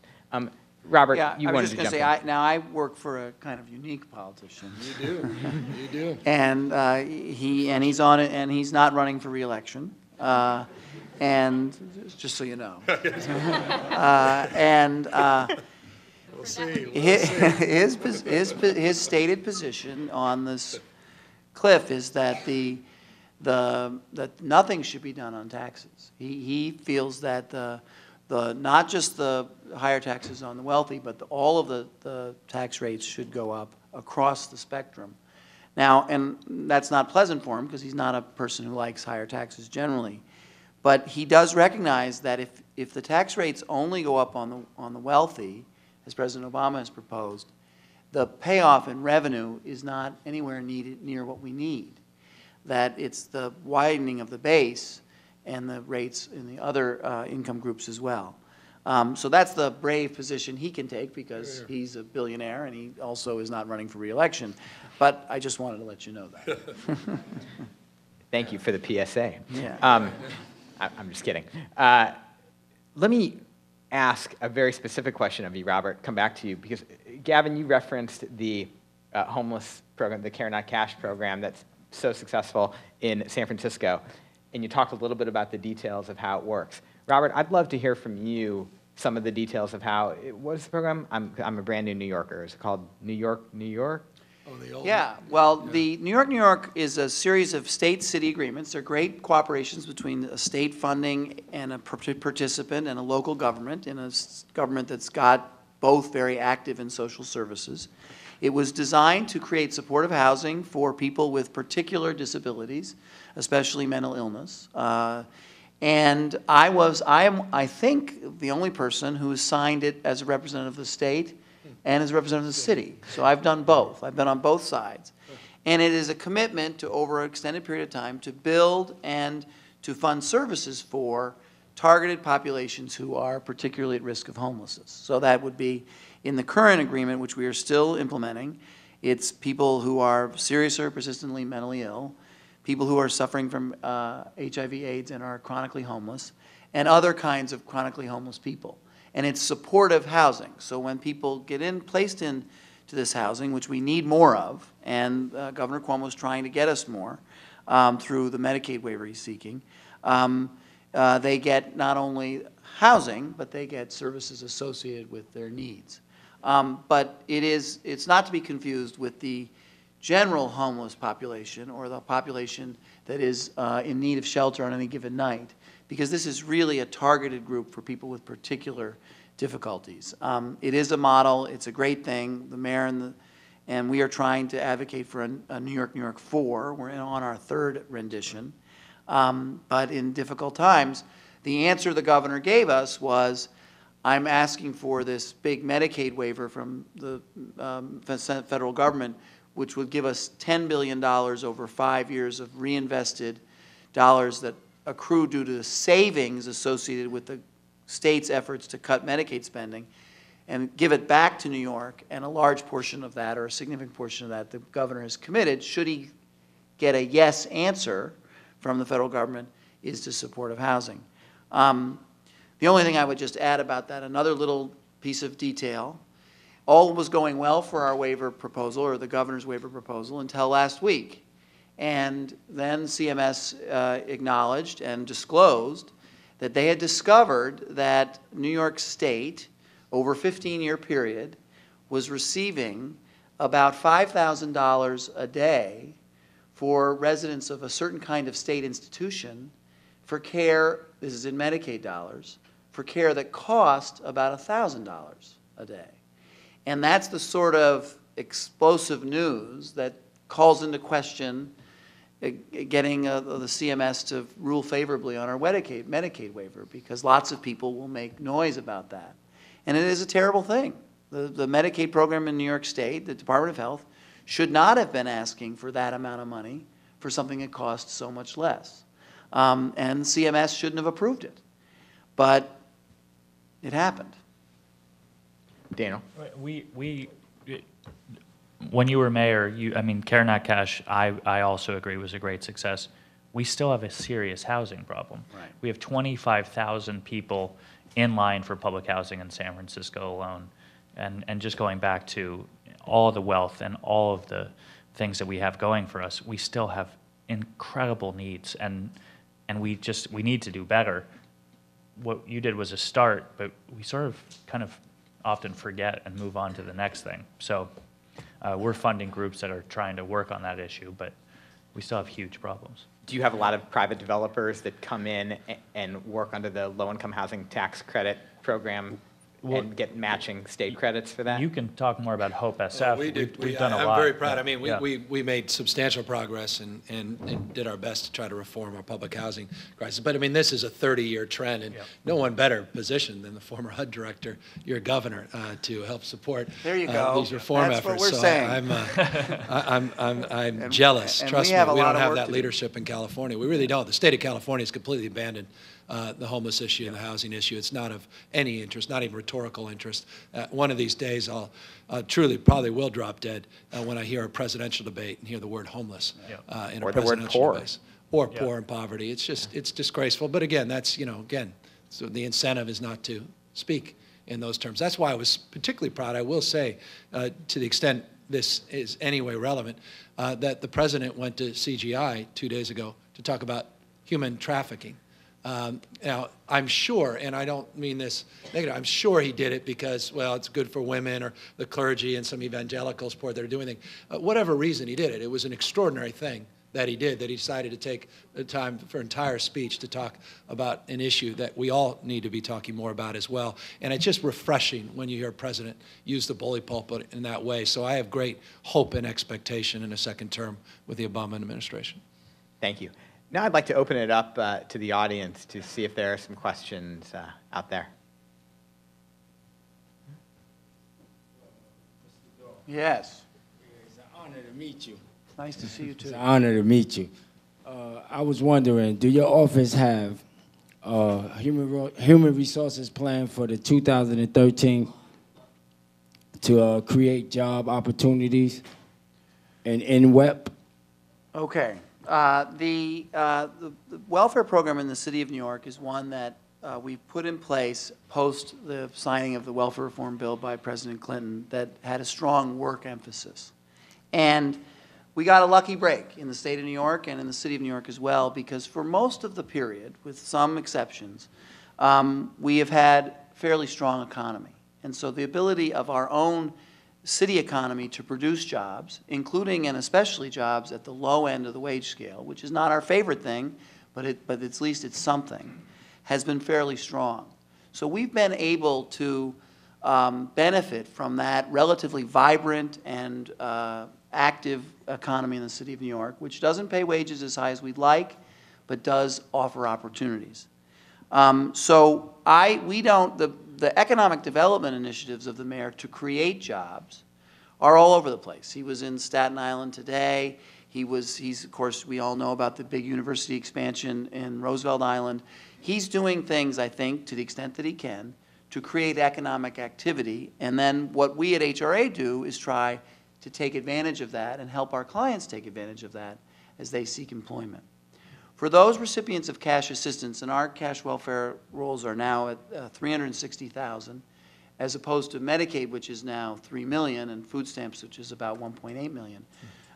S2: Robert,
S7: Yeah,
S2: you
S7: I
S2: wanted
S7: was
S2: to
S7: just
S2: jump
S7: going to
S2: in.
S7: say, now I work for a kind of unique politician.
S3: You do. You do.
S7: And he's on it, and he's not running for re-election. And just so you know.
S3: We'll see.
S7: His stated position on this cliff is that that nothing should be done on taxes. He feels that not just the higher taxes on the wealthy, but all of the tax rates should go up across the spectrum. Now, and that's not pleasant for him because he's not a person who likes higher taxes generally. But he does recognize that if the tax rates only go up on the wealthy, as President Obama has proposed, the payoff in revenue is not anywhere near what we need. That it's the widening of the base and the rates in the other income groups as well. So that's the brave position he can take because he's a billionaire and he also is not running for re-election. But I just wanted to let you know that.
S2: Thank you for the PSA.
S7: Yeah.
S2: I'm just kidding. Let me ask a very specific question of you, Robert, come back to you, because Gavin, you referenced the homeless program, the Care Not Cash program that's so successful in San Francisco, and you talked a little bit about the details of how it works. Robert, I'd love to hear from you some of the details of how, what is the program? I'm a brand new New Yorker. Is it called New York, New York?
S3: Oh, the old
S7: Yeah, well, the New York is a series of state-city agreements. They're great cooperations between a state funding and a participant and a local government, and a government that's got both very active in social services. It was designed to create supportive housing for people with particular disabilities, especially mental illness. And I am, I think, the only person who has signed it as a representative of the state and as a representative of the city. So I've done both. I've been on both sides. And it is a commitment to, over an extended period of time, to build and to fund services for targeted populations who are particularly at risk of homelessness. So that would be, in the current agreement, which we are still implementing, it's people who are seriously or persistently mentally ill, people who are suffering from HIV/AIDS and are chronically homeless, and other kinds of chronically homeless people. And it's supportive housing. So when people get placed into this housing, which we need more of, and Governor Cuomo is trying to get us more through the Medicaid waiver he's seeking, they get not only housing, but they get services associated with their needs. But it's not to be confused with the general homeless population or the population that is in need of shelter on any given night, because this is really a targeted group for people with particular difficulties. It is a model. It's a great thing. The mayor and we are trying to advocate for a New York 4. We're on our third rendition. But in difficult times, the answer the governor gave us was, I'm asking for this big Medicaid waiver from the federal government, which would give us $10 billion over 5 years of reinvested dollars that accrue due to the savings associated with the state's efforts to cut Medicaid spending, and give it back to New York, and a large portion of that, or a significant portion of that, the governor has committed, should he get a yes answer from the federal government, is to supportive housing. The only thing I would just add about that, another little piece of detail, all was going well for our waiver proposal, or the governor's waiver proposal, until last week. And then CMS acknowledged and disclosed that they had discovered that New York State, over a 15-year period, was receiving about $5,000 a day for residents of a certain kind of state institution for care, this is in Medicaid dollars, for care that cost about $1,000 a day. And that's the sort of explosive news that calls into question getting the CMS to rule favorably on our Medicaid waiver, because lots of people will make noise about that. And it is a terrible thing. The Medicaid program in New York State, the Department of Health, should not have been asking for that amount of money for something that costs so much less. And CMS shouldn't have approved it. But it happened.
S2: Daniel?
S5: When you were mayor, Care Not Cash, I also agree was a great success. We still have a serious housing problem.
S7: Right.
S5: We have 25,000 people in line for public housing in San Francisco alone. And just going back to all the wealth and all of the things that we have going for us, we still have incredible needs, and we need to do better. What you did was a start, but we sort of kind of often forget and move on to the next thing. So we're funding groups that are trying to work on that issue, but we still have huge problems.
S2: Do you have a lot of private developers that come in and work under the low-income housing tax credit program and get matching state credits for that?
S5: You can talk more about Hope SF. We've done a lot.
S3: I'm very proud. I mean,
S5: Yeah.
S3: we made substantial progress and did our best to try to reform our public housing crisis. But I mean, this is a 30-year trend, and no one better positioned than the former HUD director, your governor, to help support
S7: There you go.
S3: these reform
S7: That's
S3: efforts.
S7: what we're
S3: So
S7: saying.
S3: I'm jealous.
S7: and
S3: Trust
S7: we
S3: me,
S7: have a
S3: we
S7: lot
S3: don't
S7: of
S3: have
S7: work
S3: that
S7: to do.
S3: leadership in California. We really don't. The state of California has completely abandoned the homeless issue and the housing issue. It's not of any interest, not even rhetorical interest. One of these days, I'll probably will drop dead when I hear a presidential debate and hear the word homeless in
S2: Or
S3: a
S2: the word
S3: presidential
S2: poor.
S3: debate. Or poor and poverty. It's just, it's disgraceful. But again, that's, so the incentive is not to speak in those terms. That's why I was particularly proud, I will say, to the extent this is anyway relevant, that the president went to CGI 2 days ago to talk about human trafficking. Now, I'm sure, and I don't mean this negative, I'm sure he did it because, well, it's good for women or the clergy and some evangelical support that are doing things. Whatever reason he did it, it was an extraordinary thing that he did, that he decided to take the time for entire speech to talk about an issue that we all need to be talking more about as well. And it's just refreshing when you hear a president use the bully pulpit in that way. So I have great hope and expectation in a second term with the Obama administration.
S2: Thank you. Now I'd like to open it up to the audience to see if there are some questions out there.
S7: Yes.
S8: It's an honor to meet you.
S7: Nice to see you, too.
S8: It's an honor to meet you. I was wondering, do your office have human resources plan for the 2013 to create job opportunities in WEP?
S7: Okay. The welfare program in the city of New York is one that we put in place post the signing of the welfare reform bill by President Clinton that had a strong work emphasis. And we got a lucky break in the state of New York and in the city of New York as well, because for most of the period, with some exceptions, we have had fairly strong economy. And so the ability of our own city economy to produce jobs, including and especially jobs at the low end of the wage scale, which is not our favorite thing, but at least it's something, has been fairly strong. So we've been able to benefit from that relatively vibrant and active economy in the city of New York, which doesn't pay wages as high as we'd like, but does offer opportunities. The economic development initiatives of the mayor to create jobs are all over the place. He was in Staten Island today. He's, of course, we all know about the big university expansion in Roosevelt Island. He's doing things, I think, to the extent that he can, to create economic activity. And then what we at HRA do is try to take advantage of that and help our clients take advantage of that as they seek employment. For those recipients of cash assistance, and our cash welfare rolls are now at 360,000, as opposed to Medicaid, which is now 3 million, and food stamps, which is about 1.8 million.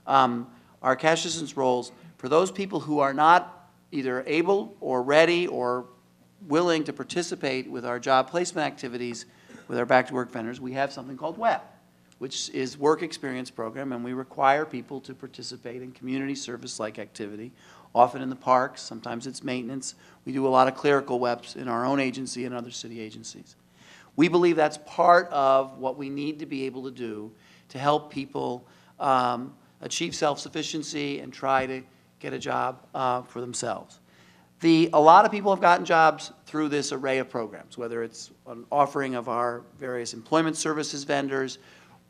S7: Our cash assistance rolls, for those people who are not either able or ready or willing to participate with our job placement activities with our back-to-work vendors, we have something called WEP, which is Work Experience Program, and we require people to participate in community service-like activity, often in the parks, sometimes it's maintenance. We do a lot of clerical WEPs in our own agency and other city agencies. We believe that's part of what we need to be able to do to help people achieve self-sufficiency and try to get a job for themselves. A lot of people have gotten jobs through this array of programs, whether it's an offering of our various employment services vendors,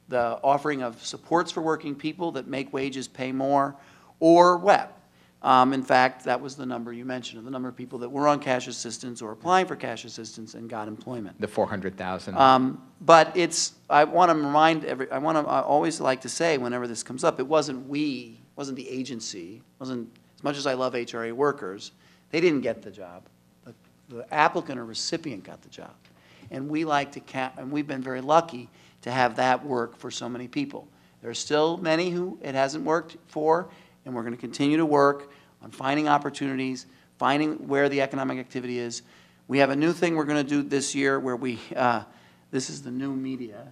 S7: the offering of supports for working people that make wages pay more, or WEP. In fact, that was the number you mentioned, of the number of people that were on cash assistance or applying for cash assistance and got employment.
S2: The 400,000.
S7: But I want to always like to say whenever this comes up, it wasn't the agency, wasn't, as much as I love HRA workers, they didn't get the job. The applicant or recipient got the job. And we like to count, and we've been very lucky to have that work for so many people. There are still many who it hasn't worked for, and we're going to continue to work on finding opportunities, finding where the economic activity is. We have a new thing we're going to do this year where this is the new media,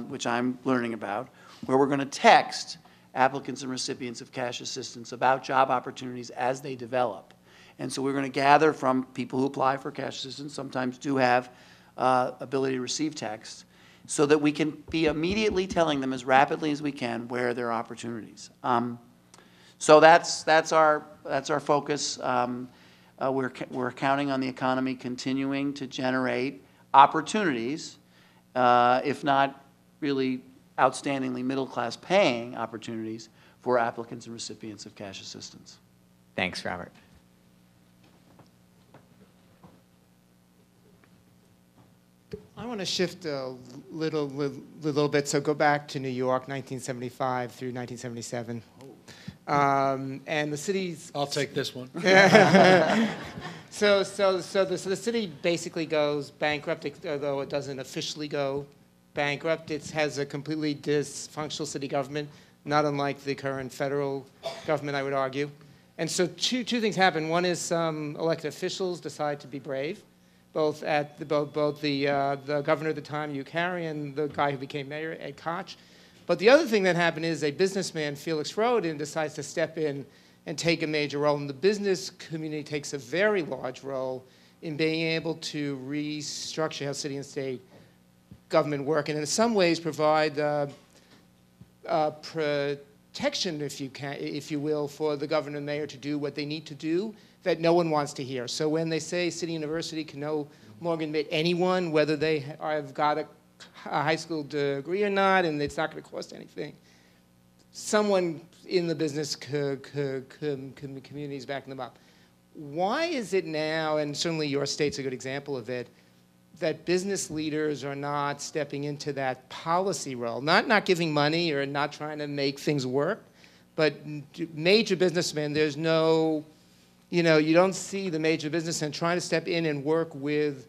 S7: which I'm learning about, where we're going to text applicants and recipients of cash assistance about job opportunities as they develop. And so we're going to gather from people who apply for cash assistance, sometimes do have ability to receive text, so that we can be immediately telling them as rapidly as we can where there are opportunities. So that's our focus. We're counting on the economy continuing to generate opportunities, if not really outstandingly middle-class paying opportunities for applicants and recipients of cash assistance.
S2: Thanks, Robert.
S9: I want to shift a little bit, so go back to New York, 1975 through 1977. And the city's...
S3: I'll take this one.
S9: So the city basically goes bankrupt, although it doesn't officially go bankrupt. It has a completely dysfunctional city government, not unlike the current federal government, I would argue. And so two things happen. One is some elected officials decide to be brave, both the governor at the time, Hugh Carey, and the guy who became mayor, Ed Koch. But the other thing that happened is a businessman, Felix Rodin, decides to step in and take a major role. And the business community takes a very large role in being able to restructure how city and state government work, and in some ways provide protection, if you will, for the governor and mayor to do what they need to do that no one wants to hear. So when they say City University can no longer admit anyone, whether they have got a high school degree or not, and it's not going to cost anything, someone in the business community is backing them up. Why is it now, and certainly your state's a good example of it, that business leaders are not stepping into that policy role, not giving money or not trying to make things work, but major businessmen, there's no, you don't see the major businessmen trying to step in and work with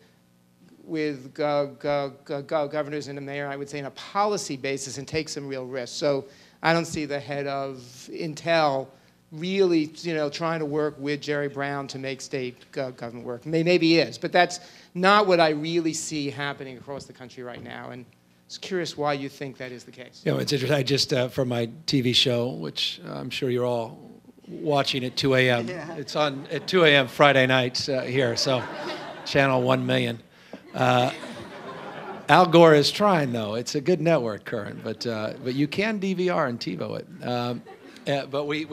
S9: governors and the mayor, I would say, on a policy basis and take some real risks. So I don't see the head of Intel really, trying to work with Jerry Brown to make state government work. Maybe he is, but that's not what I really see happening across the country right now. And I was curious why you think that is the case.
S3: It's interesting. I just, for my TV show, which I'm sure you're all watching at 2 a.m. Yeah. It's on at 2 a.m. Friday nights here, so channel 1 million. Al Gore is trying, though. It's a good network, current, but you can DVR and TiVo it. But we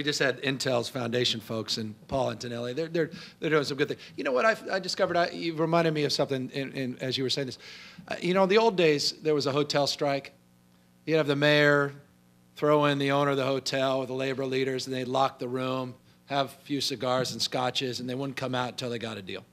S3: just had Intel's foundation folks and Paul and Tonelli. They're doing some good things. You know what I discovered? You reminded me of something as you were saying this. In the old days, there was a hotel strike. You'd have the mayor throw in the owner of the hotel with the labor leaders, and they'd lock the room, have a few cigars and scotches, and they wouldn't come out until they got a deal.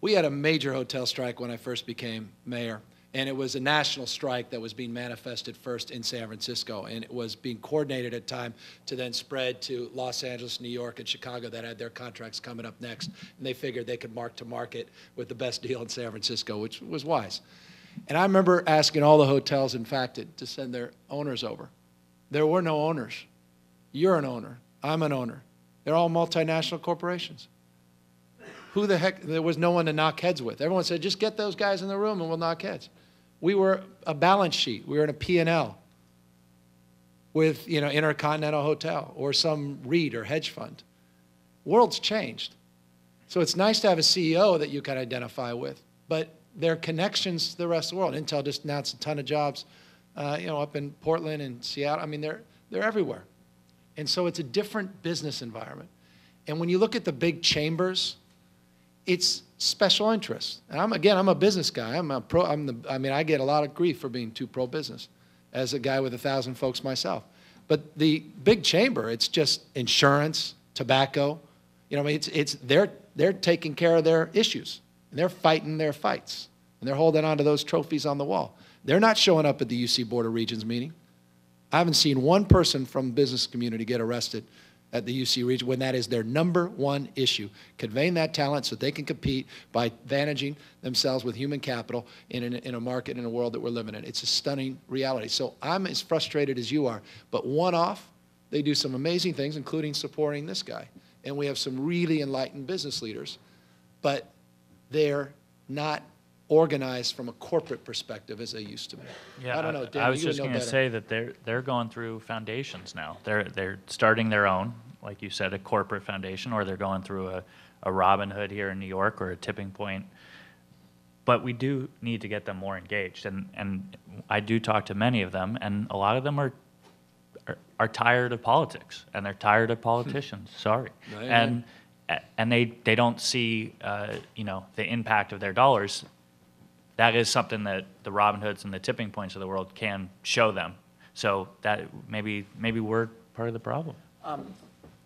S3: We had a major hotel strike when I first became mayor, and it was a national strike that was being manifested first in San Francisco, and it was being coordinated at time to then spread to Los Angeles, New York, and Chicago that had their contracts coming up next, and they figured they could mark to market with the best deal in San Francisco, which was wise. And I remember asking all the hotels, in fact, to send their owners over. There were no owners. You're an owner. I'm an owner. They're all multinational corporations. who the heck, there was no one to knock heads with. Everyone said, just get those guys in the room and we'll knock heads. We were a balance sheet. We were in a P&L with, Intercontinental Hotel or some REIT or hedge fund. World's changed. So it's nice to have a CEO that you can identify with, but their connections to the rest of the world. Intel just announced a ton of jobs, up in Portland and Seattle. I mean, they're everywhere. And so it's a different business environment. And when you look at the big chambers, it's special interests. And I'm a business guy. I get a lot of grief for being too pro-business as a guy with 1,000 folks myself. But the big chamber, it's just insurance, tobacco. They're taking care of their issues. And they're fighting their fights. And they're holding on to those trophies on the wall. They're not showing up at the UC Board of Regents meeting. I haven't seen one person from the business community get arrested at the UC region when that is their #1 issue, conveying that talent so they can compete by advantaging themselves with human capital in a market, in a world that we're living in. It's a stunning reality. So I'm as frustrated as you are, but one-off, they do some amazing things, including supporting this guy. And we have some really enlightened business leaders, but they're not organized from a corporate perspective as they used to be.
S5: Yeah,
S3: I don't know, Dan,
S5: I was
S3: you would
S5: just
S3: know
S5: going to
S3: better.
S5: say that they're going through foundations now. They're starting their own, like you said, a corporate foundation, or they're going through a Robin Hood here in New York or a Tipping Point. But we do need to get them more engaged, and I do talk to many of them, and a lot of them are tired of politics, and they're tired of politicians. Sorry, and they don't see the impact of their dollars. That is something that the Robin Hoods and the Tipping Points of the world can show them. So that maybe we're part of the problem.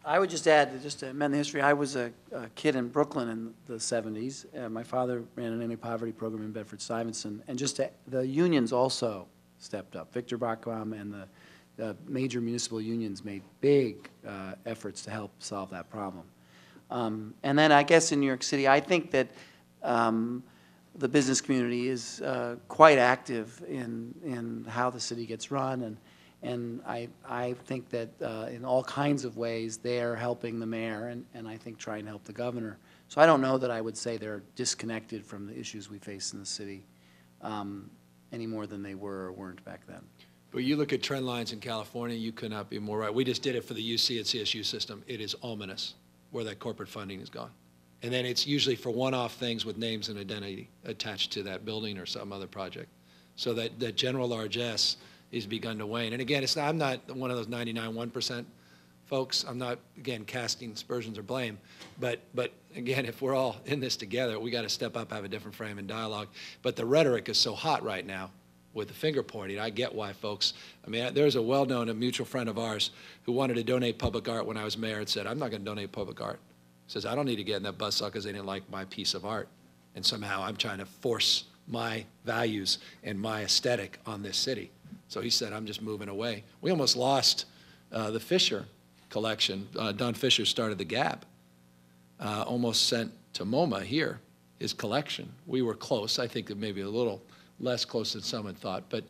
S7: I would just add, just to amend the history, I was a kid in Brooklyn in the 70s. My father ran an anti-poverty program in Bedford-Stuyvesant, and the unions also stepped up. Victor Bachbaum and the major municipal unions made big efforts to help solve that problem. And then I guess in New York City, I think that the business community is quite active in how the city gets run, and I think that in all kinds of ways they're helping the mayor and I think trying to help the governor. So I don't know that I would say they're disconnected from the issues we face in the city any more than they were or weren't back then.
S3: But you look at trend lines in California, you could not be more right. We just did it for the UC and CSU system. It is ominous where that corporate funding is gone. And then it's usually for one-off things with names and identity attached to that building or some other project. So that general largesse has begun to wane. And again, I'm not one of those 99.1% folks. I'm not, again, casting aspersions or blame. But again, if we're all in this together, we got to step up, have a different frame and dialogue. But the rhetoric is so hot right now with the finger pointing. I get why folks, there's a well-known, a mutual friend of ours who wanted to donate public art when I was mayor and said, I'm not going to donate public art. Says, I don't need to get in that buzzsaw because they didn't like my piece of art. And somehow I'm trying to force my values and my aesthetic on this city. So he said, I'm just moving away. We almost lost the Fisher collection. Don Fisher started the Gab. Almost sent to MoMA here, his collection. We were close. I think that maybe a little less close than some had thought. But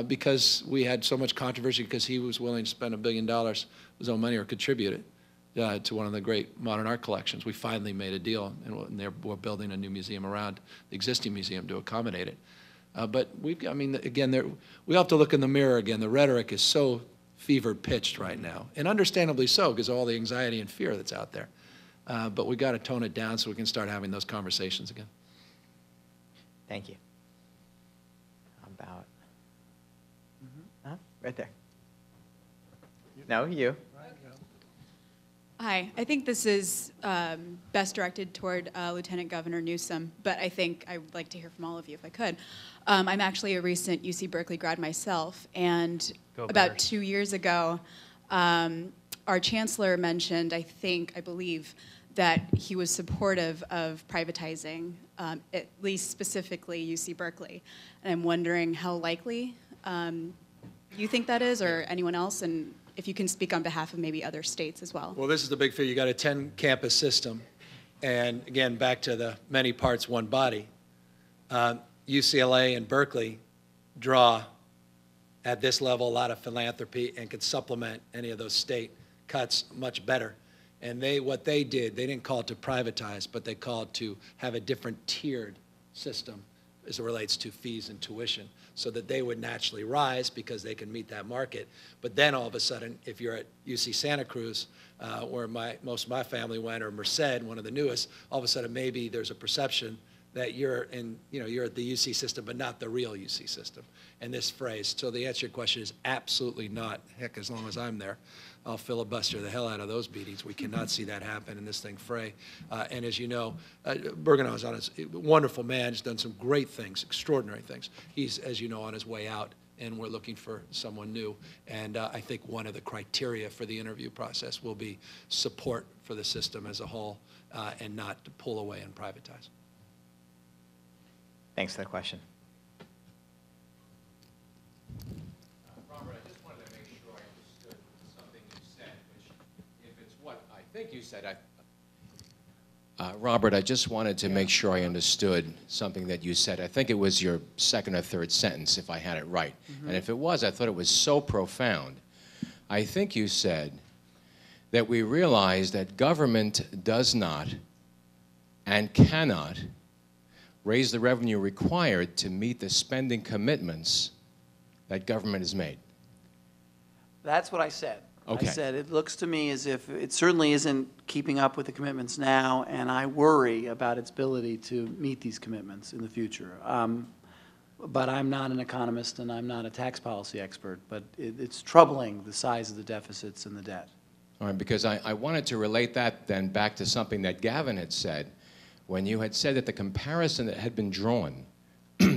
S3: because we had so much controversy because he was willing to spend $1 billion of his own money or contribute it, to one of the great modern art collections. We finally made a deal, and we're building a new museum around the existing museum to accommodate it. But again, we have to look in the mirror again. The rhetoric is so fevered pitched right now, and understandably so, because of all the anxiety and fear that's out there. But we got to tone it down so we can start having those conversations again.
S2: Thank you. How about, right there. No, you.
S10: Hi, I think this is best directed toward Lieutenant Governor Newsom, but I think I would like to hear from all of you if I could. I'm actually a recent UC Berkeley grad myself, and about 2 years ago, our chancellor mentioned, I believe, that he was supportive of privatizing, at least specifically UC Berkeley. And I'm wondering how likely you think that is, or anyone else, and if you can speak on behalf of maybe other states as well.
S3: Well, this is the big fear. You got a 10-campus system, and again, back to the many parts, one body. UCLA and Berkeley draw at this level a lot of philanthropy and could supplement any of those state cuts much better. And what they did, they didn't call it to privatize, but they called to have a different tiered system as it relates to fees and tuition, so that they would naturally rise because they can meet that market. But then all of a sudden, if you're at UC Santa Cruz, where most of my family went, or Merced, one of the newest, all of a sudden maybe there's a perception that you're at the UC system, but not the real UC system. And this phrase, so the answer to your question is absolutely not. Heck, as long as I'm there, I'll filibuster the hell out of those meetings. We cannot see that happen in this thing fray. And as you know, Bergenau is on his wonderful man. He's done some great things, extraordinary things. He's, as you know, on his way out, and we're looking for someone new. And I think one of the criteria for the interview process will be support for the system as a whole, and not to pull away and privatize.
S2: Thanks for the question.
S11: Robert, I just wanted to make sure I understood something you said, which, if it's what I think you said, Robert, I just wanted to make sure I understood something that you said. I think it was your second or third sentence, if I had it right. Mm-hmm. And if it was, I thought it was so profound. I think you said that we realize that government does not and cannot raise the revenue required to meet the spending commitments that government has made.
S7: That's what I said.
S2: Okay.
S7: I said it looks to me as if it certainly isn't keeping up with the commitments now, and I worry about its ability to meet these commitments in the future. But I'm not an economist and I'm not a tax policy expert, but it's troubling, the size of the deficits and the debt.
S11: All right, because I wanted to relate that then back to something that Gavin had said, when you had said that the comparison that had been drawn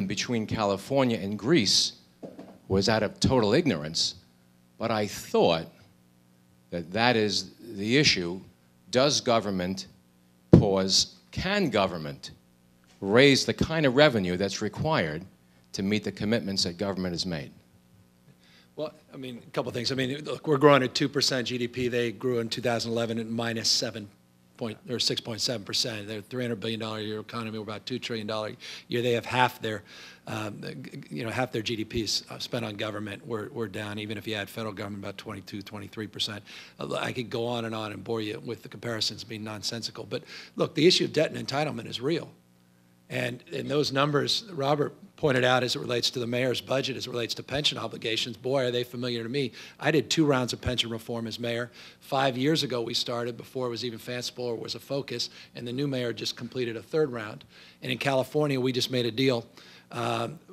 S11: between California and Greece was out of total ignorance, but I thought that is the issue. Does government, can government raise the kind of revenue that's required to meet the commitments that government has made?
S3: Well, I mean, a couple things. I mean, look, we're growing at 2% GDP. They grew in 2011 at minus 6.7%. They're a $300 billion a year economy. We're about $2 trillion a year. They have half their, half their GDP spent on government. We're down, even if you add federal government, about 22, 23%. I could go on and bore you with the comparisons being nonsensical. But look, the issue of debt and entitlement is real. And those numbers Robert pointed out as it relates to the mayor's budget, as it relates to pension obligations, boy, are they familiar to me. I did 2 rounds of pension reform as mayor. 5 years ago we started, before it was even fanciful or was a focus, and the new mayor just completed a 3rd round. And in California, we just made a deal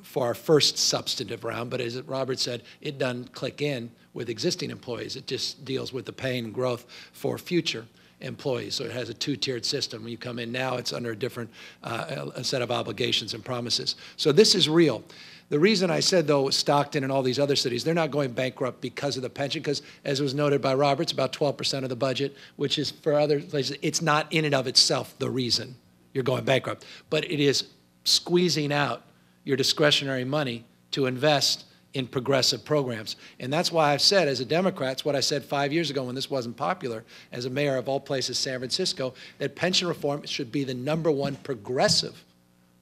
S3: for our first substantive round, but as Robert said, it doesn't click in with existing employees. It just deals with the pain and growth for future employees. So it has a 2-tiered system. When you come in now, it's under a different a set of obligations and promises. So this is real. The reason I said, though, Stockton and all these other cities, they're not going bankrupt because of the pension, because, as was noted by Robert, it's about 12% of the budget, which is, for other places, it's not in and of itself the reason you're going bankrupt. But it is squeezing out your discretionary money to invest in progressive programs. And that's why I've said, as a Democrat, it's what I said 5 years ago when this wasn't popular, as a mayor of all places, San Francisco, that pension reform should be the #1 progressive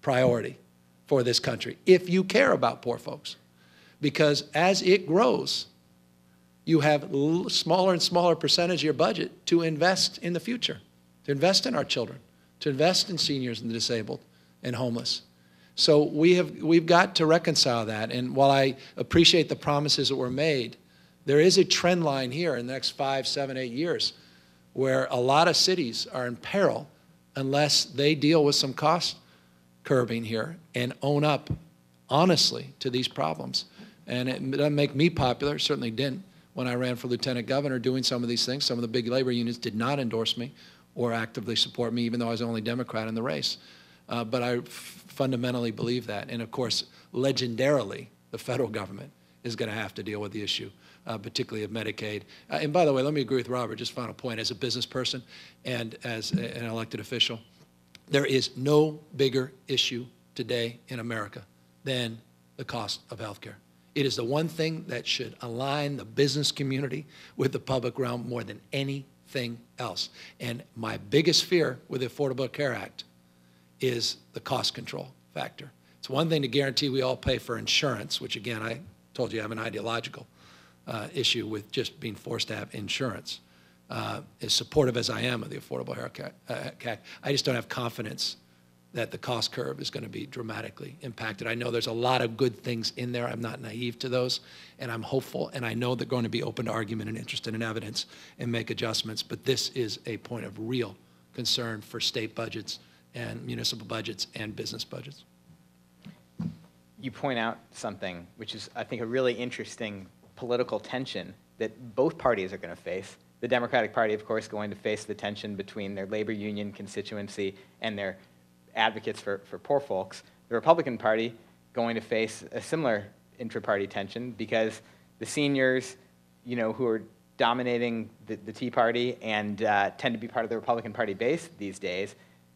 S3: priority for this country, if you care about poor folks. Because as it grows, you have smaller and smaller percentage of your budget to invest in the future, to invest in our children, to invest in seniors and the disabled and homeless. So we've got to reconcile that. And while I appreciate the promises that were made, there is a trend line here in the next 5, 7, 8 years where a lot of cities are in peril unless they deal with some cost curbing here and own up honestly to these problems. And it doesn't make me popular, certainly didn't when I ran for lieutenant governor doing some of these things. Some of the big labor unions did not endorse me or actively support me, even though I was the only Democrat in the race. But I fundamentally believe that. And of course, legendarily, the federal government is going to have to deal with the issue, particularly of Medicaid. And by the way, let me agree with Robert, just final point, as a business person and as an elected official, there is no bigger issue today in America than the cost of health care. It is the one thing that should align the business community with the public realm more than anything else. And my biggest fear with the Affordable Care Act is the cost control factor. It's one thing to guarantee we all pay for insurance, which again, I told you I have an ideological issue with just being forced to have insurance. as supportive as I am of the Affordable Care Act, I just don't have confidence that the cost curve is going to be dramatically impacted. I know there's a lot of good things in there. I'm not naive to those, and I'm hopeful, and I know they're going to be open to argument and interested in evidence and make adjustments, but this is a point of real concern for state budgets and municipal budgets and business budgets.
S2: You point out something which is, I think, a really interesting political tension that both parties are going to face. The Democratic Party, of course, going to face the tension between their labor union constituency and their advocates for poor folks. The Republican Party going to face a similar intra-party tension because the seniors, who are dominating the Tea Party and tend to be part of the Republican Party base these days,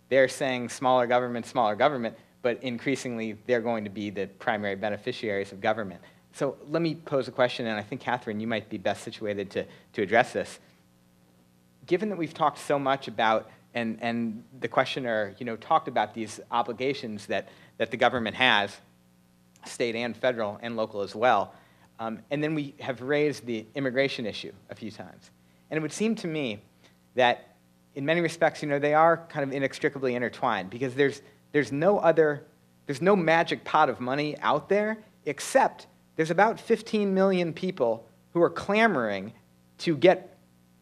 S2: they're saying smaller government, but increasingly they're going to be the primary beneficiaries of government. So let me pose a question, and I think, Catherine, you might be best situated to address this. Given that we've talked so much about, and the questioner talked about these obligations that the government has, state and federal and local as well, and then we have raised the immigration issue a few times. And it would seem to me that in many respects, they are kind of inextricably intertwined because there's no magic pot of money out there except there's about 15 million people who are clamoring to get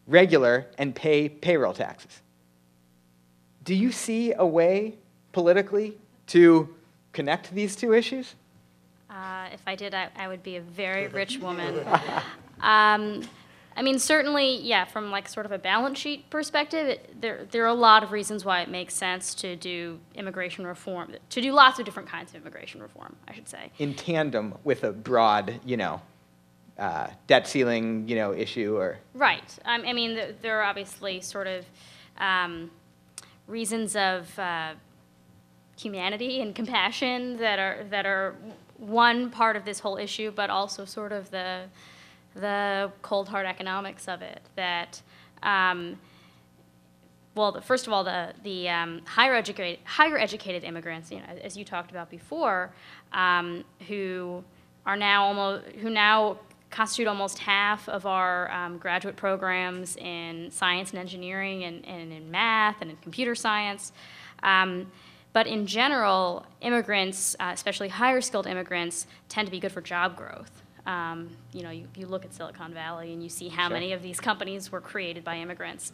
S2: regular and pay payroll taxes. Do you see a way politically to connect these two issues?
S6: If I did, I would be a very rich woman. I mean, certainly, yeah, from like sort of a balance sheet perspective, there are a lot of reasons why it makes sense to do immigration reform, to do lots of different kinds of immigration reform, I should say.
S2: In tandem with a broad, debt ceiling, issue or...
S6: Right. I mean, there are obviously sort of reasons of humanity and compassion that are one part of this whole issue, but also sort of the cold hard economics of it. That, first of all, the higher educated immigrants, as you talked about before, who now constitute almost half of our graduate programs in science and engineering and in math and in computer science. But in general, immigrants, especially higher skilled immigrants, tend to be good for job growth. You look at Silicon Valley and you see how many of these companies were created by immigrants.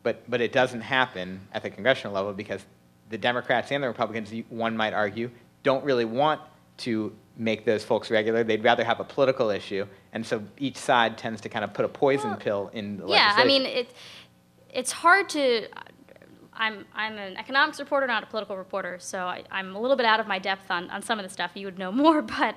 S2: But it doesn't happen at the congressional level because the Democrats and the Republicans, one might argue, don't really want to make those folks regular. They'd rather have a political issue, and so each side tends to kind of put a poison pill in the legislation.
S6: Yeah, I mean, it's hard to... I'm an economics reporter, not a political reporter, so I'm a little bit out of my depth on some of the stuff. You would know more, but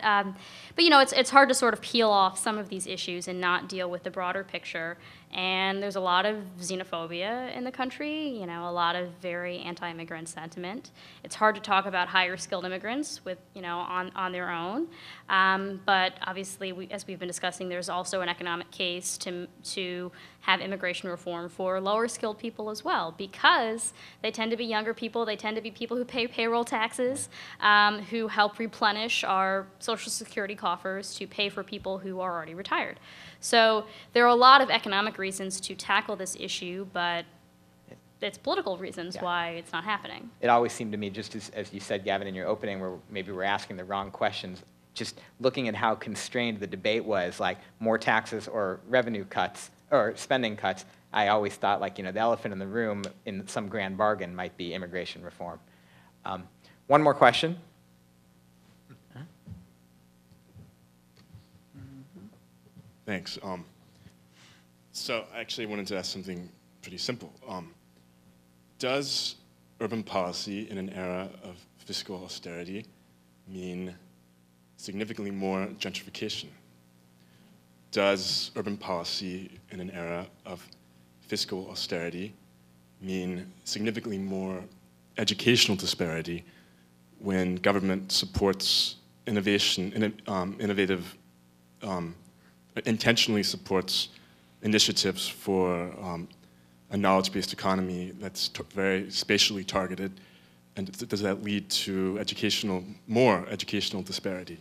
S6: it's hard to sort of peel off some of these issues and not deal with the broader picture. And there's a lot of xenophobia in the country, a lot of very anti-immigrant sentiment. It's hard to talk about higher skilled immigrants with, on their own. But obviously, as we've been discussing, there's also an economic case to have immigration reform for lower skilled people as well, because they tend to be younger people, they tend to be people who pay payroll taxes, who help replenish our Social Security coffers to pay for people who are already retired. So there are a lot of economic reasons to tackle this issue, but it's political reasons why it's not happening.
S2: It always seemed to me, just as you said, Gavin, in your opening, where maybe we're asking the wrong questions, just looking at how constrained the debate was, like more taxes or revenue cuts or spending cuts, I always thought, like, the elephant in the room in some grand bargain might be immigration reform. One more question.
S12: Thanks. So I actually wanted to ask something pretty simple. Does urban policy in an era of fiscal austerity mean significantly more gentrification? Does urban policy in an era of fiscal austerity mean significantly more educational disparity when government supports intentionally supports initiatives for a knowledge-based economy that's very spatially targeted, and does that lead to more educational disparity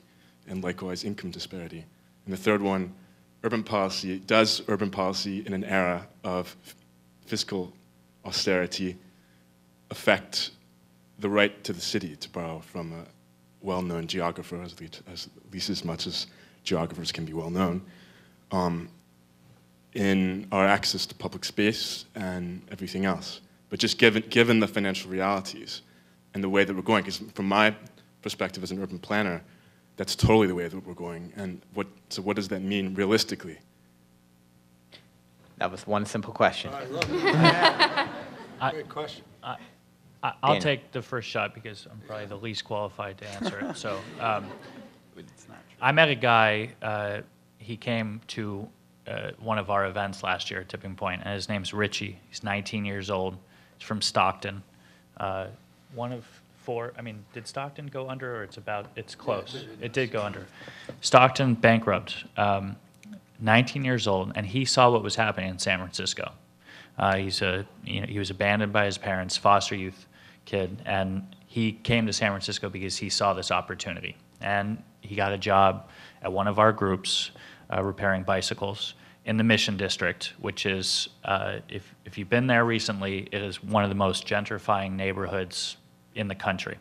S12: and likewise income disparity? And the third one, does urban policy in an era of fiscal austerity affect the right to the city, to borrow from a well-known geographer, at least as much as geographers can be well-known, in our access to public space and everything else? But just given the financial realities and the way that we're going, because from my perspective as an urban planner, that's totally the way that we're going. And so what does that mean realistically?
S2: That was one simple question.
S3: I love it. Great question.
S5: I'll take the first shot because I'm probably the least qualified to answer it. So I met a guy, he came to one of our events last year at Tipping Point, and his name's Richie. He's 19 years old. He's from Stockton. One of four, I mean, did Stockton go under, or it's close? It did go under. Stockton bankrupt, 19 years old, and he saw what was happening in San Francisco. He was abandoned by his parents, foster youth kid, and he came to San Francisco because he saw this opportunity. And he got a job at one of our groups repairing bicycles in the Mission District, which is, if you've been there recently, it is one of the most gentrifying neighborhoods in the country.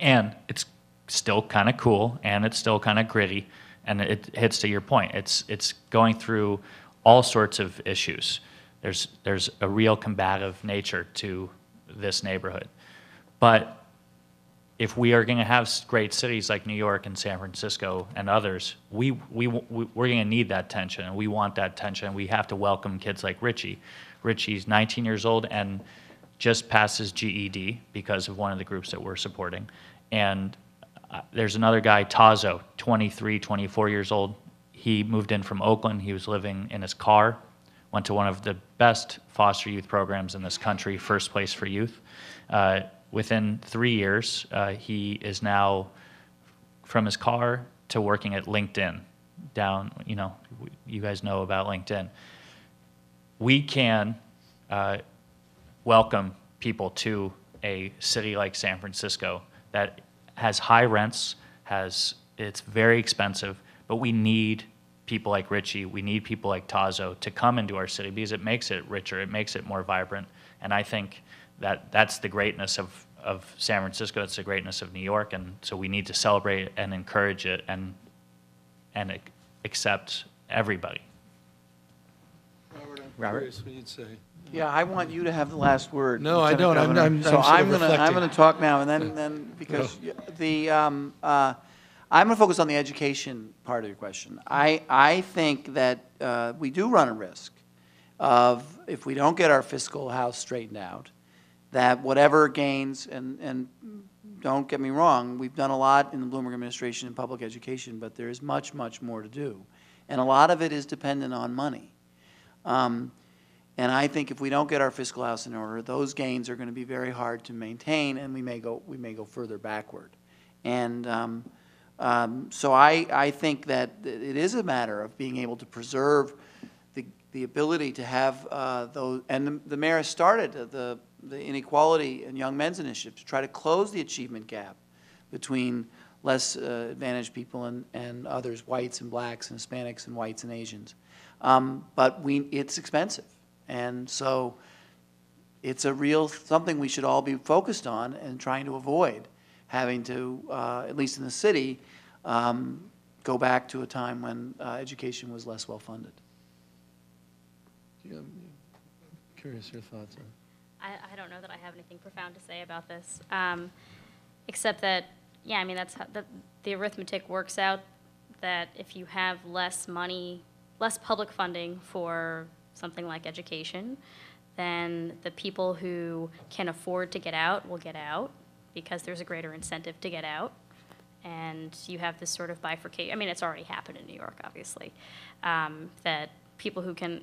S5: And it's still kind of cool, and it's still kind of gritty, and it hits to your point. It's going through all sorts of issues. There's a real combative nature to this neighborhood. But if we are going to have great cities like New York and San Francisco and others, we're going to need that tension, and we want that tension. We have to welcome kids like Richie. Richie's 19 years old and just passed his GED because of one of the groups that we're supporting. And there's another guy, Tazo, 23, 24 years old. He moved in from Oakland. He was living in his car, went to one of the best foster youth programs in this country, First Place for Youth. Within 3 years, he is now from his car to working at LinkedIn. You guys know about LinkedIn. We can welcome people to a city like San Francisco that has high rents, it's very expensive, but we need people like Richie, we need people like Tazo to come into our city because it makes it richer, it makes it more vibrant, and I think that's the greatness of San Francisco, it's the greatness of New York, and so we need to celebrate and encourage it and accept everybody.
S3: Robert, curious what you'd say.
S7: Yeah, I want you to have the last word.
S3: No, I don't. I'm
S7: going to talk now, and then because I'm going to focus on the education part of your question. I think that we do run a risk of, if we don't get our fiscal house straightened out, that whatever gains, and don't get me wrong, we've done a lot in the Bloomberg administration in public education, but there is much, much more to do. And a lot of it is dependent on money. And I think if we don't get our fiscal house in order, those gains are going to be very hard to maintain, and we may go further backward. And so I think that it is a matter of being able to preserve the ability to have those. And the mayor has started the inequality and young men's initiative to try to close the achievement gap between less advantaged people and others, whites and blacks and Hispanics and whites and Asians. But it's expensive. And so it's a real something we should all be focused on and trying to avoid having to, at least in the city, go back to a time when education was less well funded.
S3: I'm curious your thoughts on.
S6: I don't know that I have anything profound to say about this, except that, yeah, I mean, that's how the arithmetic works out, that if you have less money, less public funding for something like education, then the people who can afford to get out will get out because there's a greater incentive to get out. And you have this sort of bifurcation. I mean, it's already happened in New York, obviously, that people who can,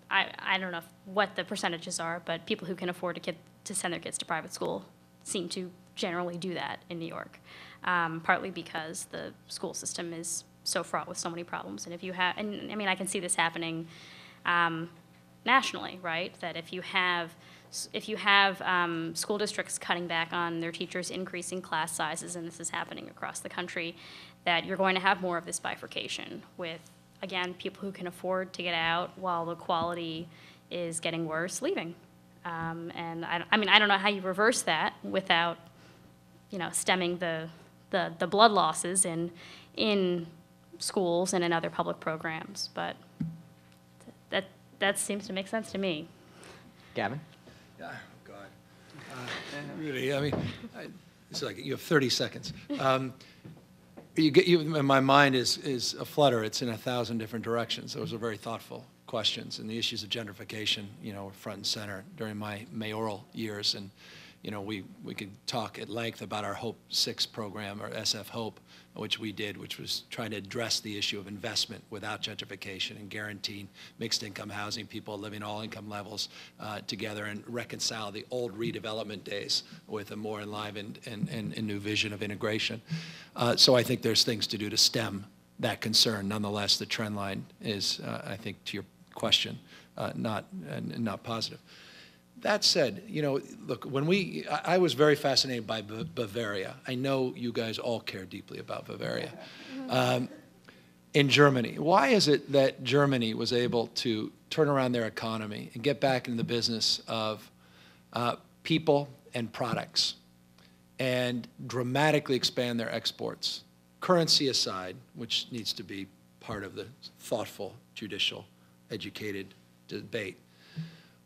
S6: I don't know what the percentages are, but people who can afford to send their kids to private school seem to generally do that in New York, partly because the school system is so fraught with so many problems. And if you have, and I mean, I can see this happening nationally, right? That if you have school districts cutting back on their teachers, increasing class sizes, and this is happening across the country, that you're going to have more of this bifurcation with again, people who can afford to get out while the quality is getting worse leaving. And I mean, I don't know how you reverse that without, stemming the blood losses in schools and in other public programs. But that seems to make sense to me.
S2: Gavin?
S3: Oh, God. Really, I mean, it's like you have 30 seconds. My mind is aflutter. It's in 1,000 different directions. Those are very thoughtful questions, and the issues of gentrification, were front and center during my mayoral years. And we could talk at length about our Hope 6 program, or SF Hope, which we did, which was trying to address the issue of investment without gentrification and guaranteeing mixed income housing, people living all income levels together, and reconcile the old redevelopment days with a more enlivened and new vision of integration. So I think there's things to do to stem that concern. Nonetheless, the trend line is, I think, to your question, not positive. That said, look, I was very fascinated by Bavaria. I know you guys all care deeply about Bavaria. In Germany, why is it that Germany was able to turn around their economy and get back into the business of people and products and dramatically expand their exports? Currency aside, which needs to be part of the thoughtful, judicial, educated debate,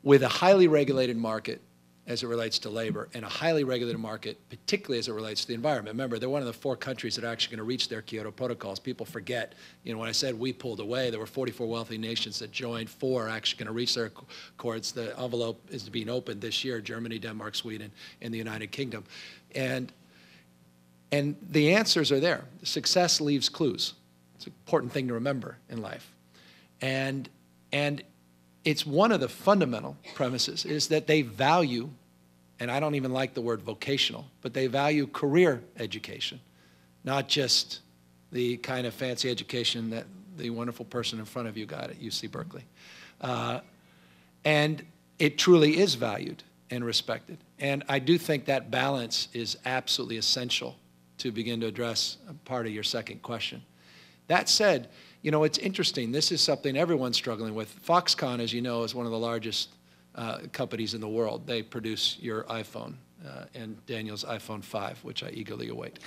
S3: with a highly regulated market as it relates to labor, and a highly regulated market, particularly as it relates to the environment. Remember, they're one of the 4 countries that are actually going to reach their Kyoto protocols. People forget, when I said we pulled away, there were 44 wealthy nations that joined. 4 are actually going to reach their accords. The envelope is being opened this year: Germany, Denmark, Sweden, and the United Kingdom. And the answers are there. Success leaves clues. It's an important thing to remember in life. And it's one of the fundamental premises is that they value, and I don't even like the word vocational, but they value career education, not just the kind of fancy education that the wonderful person in front of you got at UC Berkeley. And it truly is valued and respected. And I do think that balance is absolutely essential to begin to address part of your second question. That said, it's interesting. This is something everyone's struggling with. Foxconn, as you know, is one of the largest companies in the world. They produce your iPhone and Daniel's iPhone 5, which I eagerly await.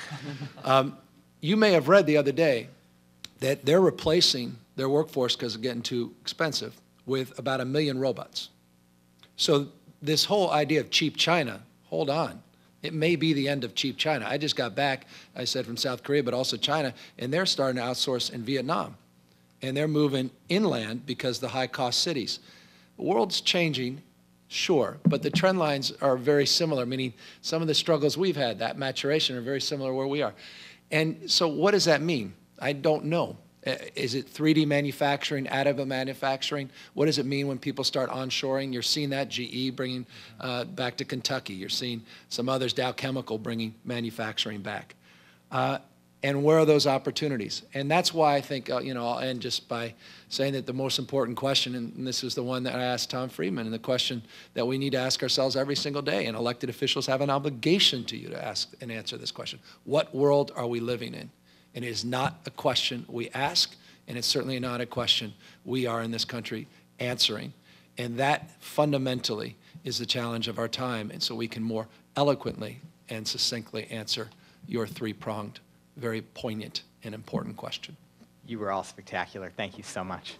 S3: You may have read the other day that they're replacing their workforce, because it's getting too expensive, with about 1 million robots. So this whole idea of cheap China, hold on. It may be the end of cheap China. I just got back, I said, from South Korea, but also China, and they're starting to outsource in Vietnam. And they're moving inland because of the high-cost cities. The world's changing, sure, but the trend lines are very similar, meaning some of the struggles we've had, that maturation, are very similar where we are. And so what does that mean? I don't know. Is it 3D manufacturing, additive manufacturing? What does it mean when people start onshoring? You're seeing that, GE bringing back to Kentucky. You're seeing some others, Dow Chemical, bringing manufacturing back. And where are those opportunities? And that's why I think, I'll end just by saying that the most important question, and this is the one that I asked Tom Friedman, and the question that we need to ask ourselves every single day, and elected officials have an obligation to you to ask and answer this question. What world are we living in? And it is not a question we ask, and it's certainly not a question we are in this country answering. And that fundamentally is the challenge of our time, and so we can more eloquently and succinctly answer your 3-pronged, very poignant and important question.
S2: You were all spectacular. Thank you so much.